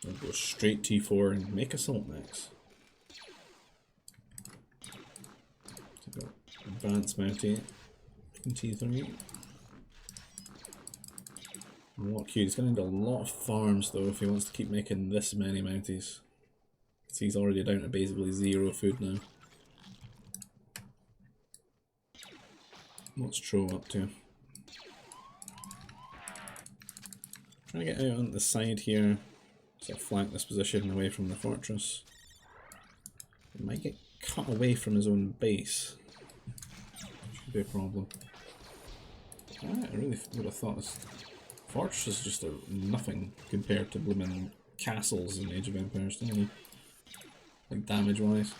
I'll go straight T4 and make assault mechs. So advanced mountie in T3. Unlock Q. He's going to need a lot of farms though if he wants to keep making this many mounties. So he's already down to basically 0 food now. What's Tro up to? Trying to get out on the side here. Sort of flank this position away from the fortress. He might get cut away from his own base. Should be a problem. I really would have thought this fortress is just nothing compared to blooming castles in Age of Empires, don't you? Like damage wise.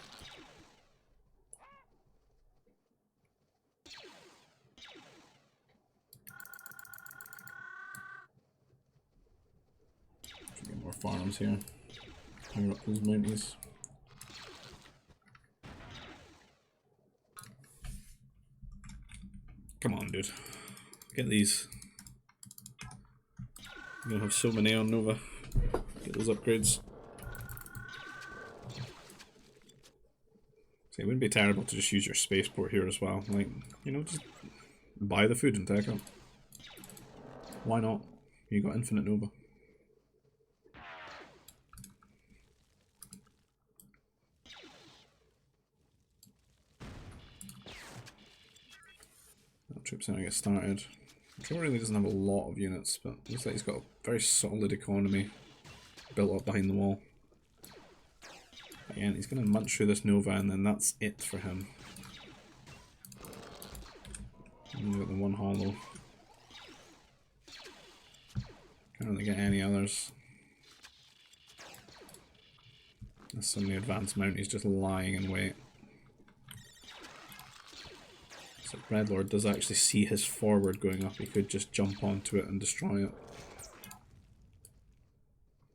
Get more farms here. Power up those mounties. Come on, dude. Get these. You're gonna have so many on Nova. Get those upgrades. So it wouldn't be terrible to just use your spaceport here as well. Like, you know, just buy the food and take it. Why not? You got infinite Nova. Troops now get started. Tro really doesn't have a lot of units, but looks like he's got a very solid economy built up behind the wall. Again, he's going to munch through this Nova and then that's it for him. And we've got the one hollow. Can't really get any others. There's so many advanced mounties just lying in wait. So Breadlord does actually see his forward going up, he could just jump onto it and destroy it.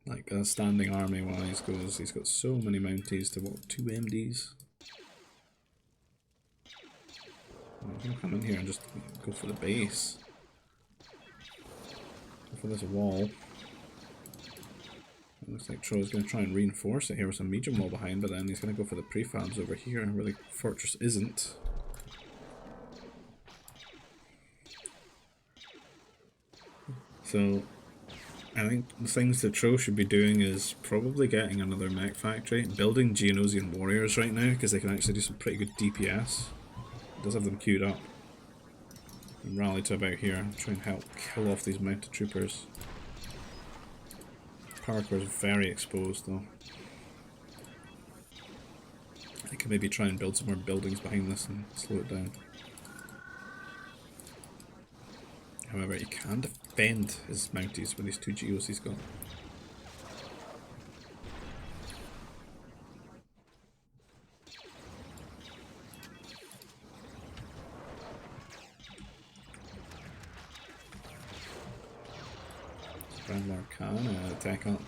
Like a standing army wise goes, he's got so many mounties to what, 2 MDs? I'm gonna come in here and just go for the base. Go for this wall. Looks like Troy's going to try and reinforce it here with some medium wall behind, but then he's going to go for the prefabs over here where the fortress isn't. So I think the things that Tro should be doing is probably getting another mech factory, building Geonosian warriors right now because they can actually do some pretty good DPS. It does have them queued up. And rally to about here, try and help kill off these mounted troopers. Power core is very exposed though. I can maybe try and build some more buildings behind this and slow it down. However, he can defend his mounties with these 2 geos he's got. Breadlord can attack up.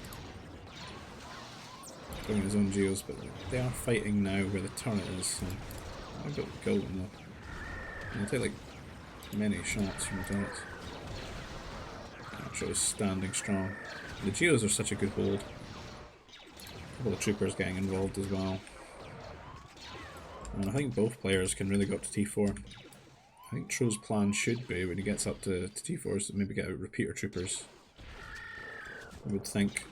Going his own geos, but they are fighting now where the turret is, so I've got to kill them though. They'll take like many shots from the turrets. Actually standing strong. The geos are such a good hold. A couple of troopers getting involved as well. And I think both players can really go up to T4. I think Tro's plan should be, when he gets up to T4, is to maybe get out repeater troopers. I would think.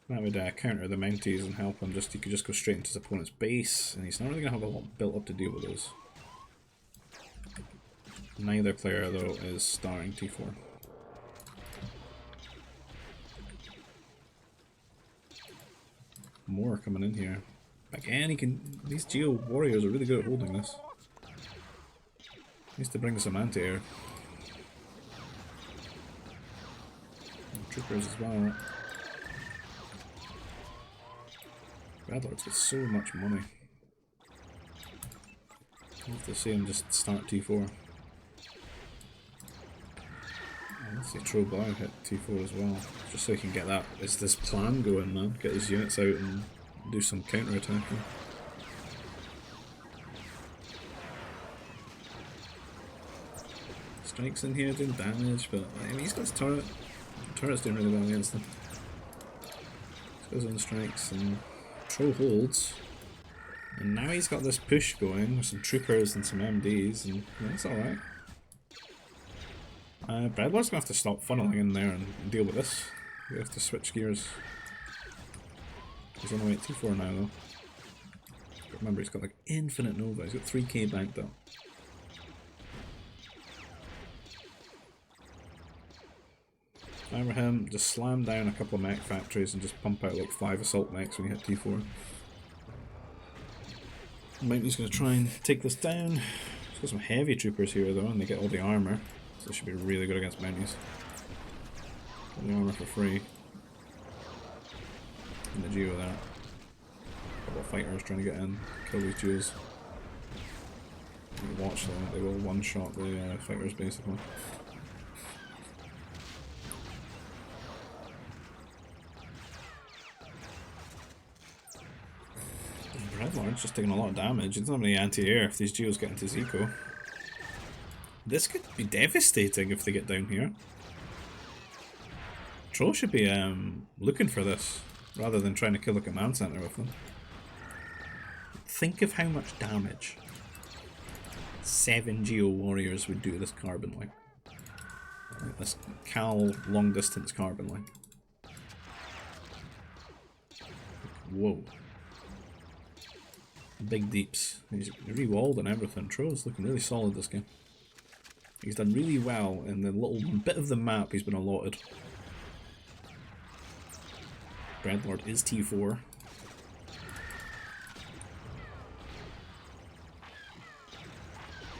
That would counter the mounties and help him. He could just go straight into his opponent's base, and he's not really going to have a lot built up to deal with those. Neither player, though, is starring T4. More coming in here. Again, these Geo warriors are really good at holding this. Needs to bring some anti-air. Troopers as well. Breadlord's got so much money. I'll have to see him just start T4. Let's see Tro Blau hit T4 as well, just so he can get that. Is this plan going, man? Get his units out and do some counter attacking. Strikes in here doing damage, but I mean he's got his turret. The turret's doing really well against them. He's got his own strikes and Tro holds. And now he's got this push going with some troopers and some MDs, and that's alright. Breadlord's gonna have to stop funneling in there and deal with this. We have to switch gears. He's on the way at T4 now though. But remember, he's got like infinite Nova, he's got 3k banked up. Remember him, just slam down a couple of mech factories and just pump out like 5 assault mechs when you hit T4. Mounty's gonna try and take this down. He's got some heavy troopers here though, and they get all the armor. So this should be really good against mounties. Got the armor for free. And the Geo there. A couple of fighters trying to get in, kill these Geos. You watch them, they will one-shot the fighters basically. Breadlord's just taking a lot of damage. He doesn't have any anti-air if these Geos get into his eco. This could be devastating if they get down here. Tro should be looking for this, rather than trying to kill a command center with them. Think of how much damage 7 Geo warriors would do to this carbon line. Like this Cal long distance carbon line. Whoa. Big deeps. He's re-walled and everything. Tro's looking really solid this game. He's done really well in the little bit of the map he's been allotted. Breadlord is T4.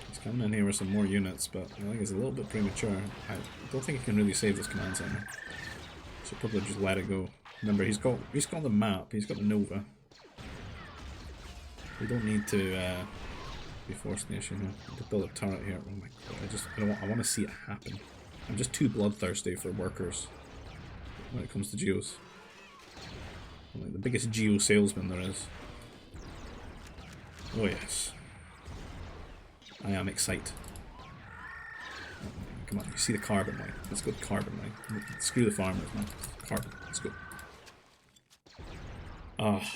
He's coming in here with some more units, but I think it's a little bit premature. I don't think he can really save this command center. So probably just let it go. Remember, he's got the map, he's got the Nova. We don't need to be forcing the issue here. To build a turret here. Oh my god! I want to see it happen. I'm just too bloodthirsty for workers when it comes to Geos. I'm like the biggest Geo salesman there is. Oh yes, I am excited. Come on, you see the carbon line. Let's go carbon line. Screw the farmers, man. Carbon. Let's go. Ah.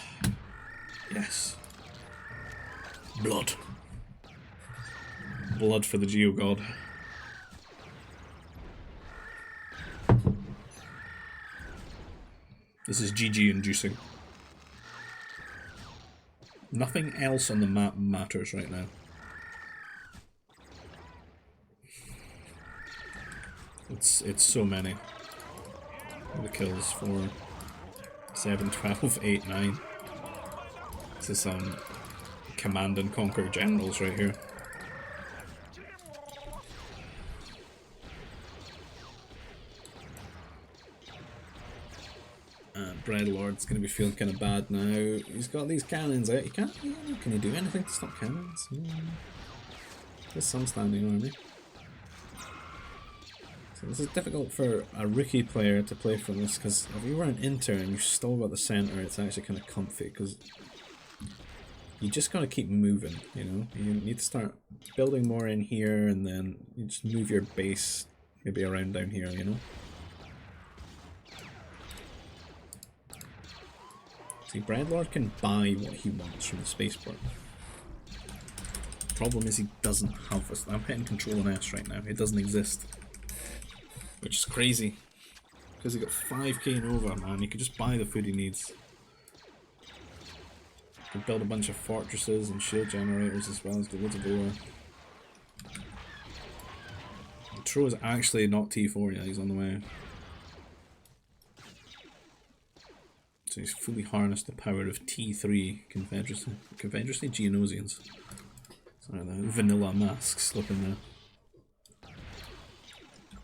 Yes. Blood. Blood for the Geogod. This is GG inducing. Nothing else on the map matters right now. It's so many. The kills 4, 7, 12, 8, 9. This is some command and conquer generals right here. Breadlord's going to be feeling kind of bad now. He's got these cannons out. Can he do anything to stop cannons? There's some standing army. So this is difficult for a rookie player to play from this, because if you were an inter and you stole got the center, it's actually kind of comfy, because you just got to keep moving, you know? You need to start building more in here, and then you just move your base maybe around down here, you know? See, Breadlord can buy what he wants from the spaceport. Problem is he doesn't have this. I'm hitting Control and S right now. It doesn't exist. Which is crazy. Because he got 5k and over, man. He could just buy the food he needs. He could build a bunch of fortresses and shield generators as well as the loads of ore. Tro is actually not T4 yet, he's on the way. So he's fully harnessed the power of T3 Confederacy. Confederacy Geonosians. Sorry, the vanilla masks looking there.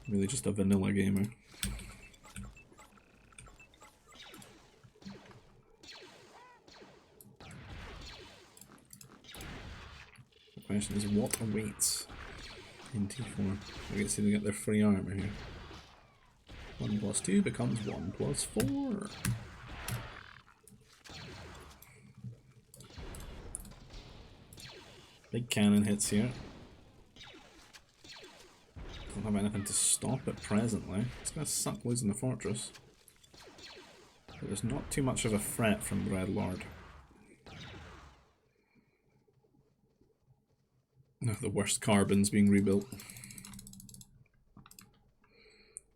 Really just a vanilla gamer. The question is, what awaits in T4? We get to see they get their free armor here. 1 + 2 becomes 1 + 4. Big cannon hits here. Don't have anything to stop it presently. It's going to suck loads in the fortress. But there's not too much of a threat from Breadlord. No, the worst carbon's being rebuilt.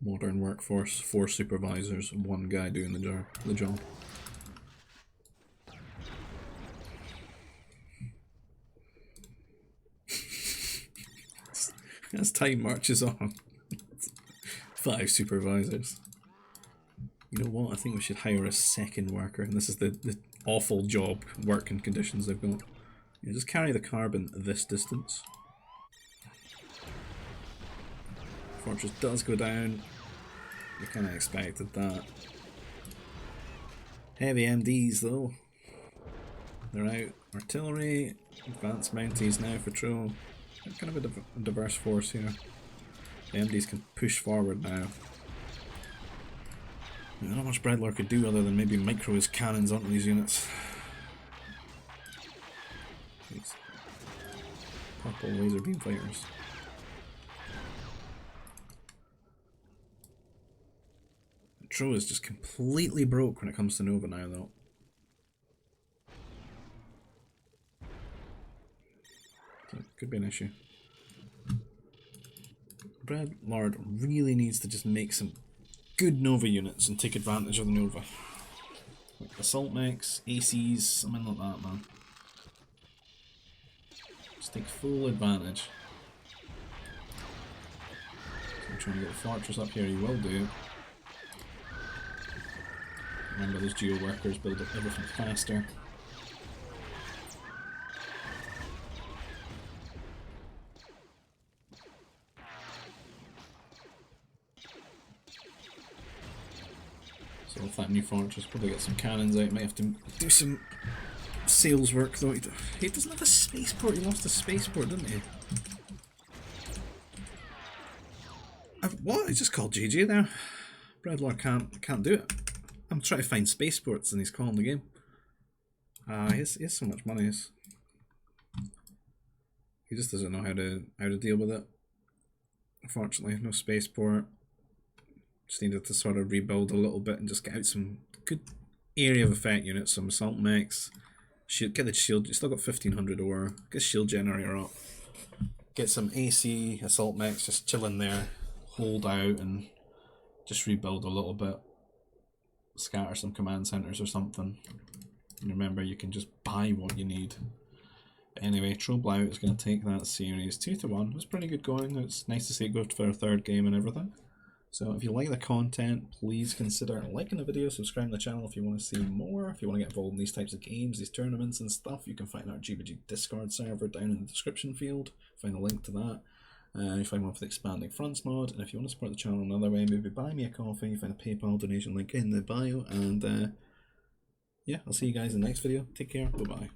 Modern workforce, 4 supervisors, 1 guy doing the job. As time marches on. 5 supervisors. You know what? I think we should hire a 2nd worker. And this is the awful job, working conditions they've got. Yeah, just carry the carbon this distance. Fortress does go down. We kind of expected that. Heavy MDs though. They're out. Artillery. Advanced Mounties now for Tro. Kind of a diverse force here. The MDs can push forward now. Not much Breadlord could do other than maybe micro his cannons onto these units. These purple laser beam fighters. Tro is just completely broke when it comes to Nova now though. Could be an issue. Breadlord really needs to just make some good Nova units and take advantage of the Nova. Like assault mechs, ACs, something like that, man. Just take full advantage. So I'm trying to get the fortress up here, he will do. Remember those geo workers build up everything faster. So with that new fortress, probably get some cannons out. Might have to do some sales work though. He doesn't have a spaceport. He lost a spaceport, didn't he? What? He just called GG there. Breadlord can't do it. I'm trying to find spaceports and he's calling the game. He has so much money. He just doesn't know how to deal with it. Unfortunately, no spaceport. Just needed to sort of rebuild a little bit and just get out some good area of effect units, some assault mechs. Get the shield, you still got 1500 ore. Get shield generator up. Get some AC assault mechs just chilling there. Hold out and just rebuild a little bit. Scatter some command centers or something. And remember, you can just buy what you need. Anyway, Troblout is going to take that series 2-1. It was pretty good going. It's nice to see it go for a third game and everything. So if you like the content, please consider liking the video, subscribing to the channel if you want to see more. If you want to get involved in these types of games, these tournaments and stuff, you can find our GBG Discord server down in the description field. Find a link to that. You find one for the Expanding Fronts mod. And if you want to support the channel another way, maybe buy me a coffee. You find a PayPal donation link in the bio. And yeah, I'll see you guys in the next video. Take care. Bye-bye.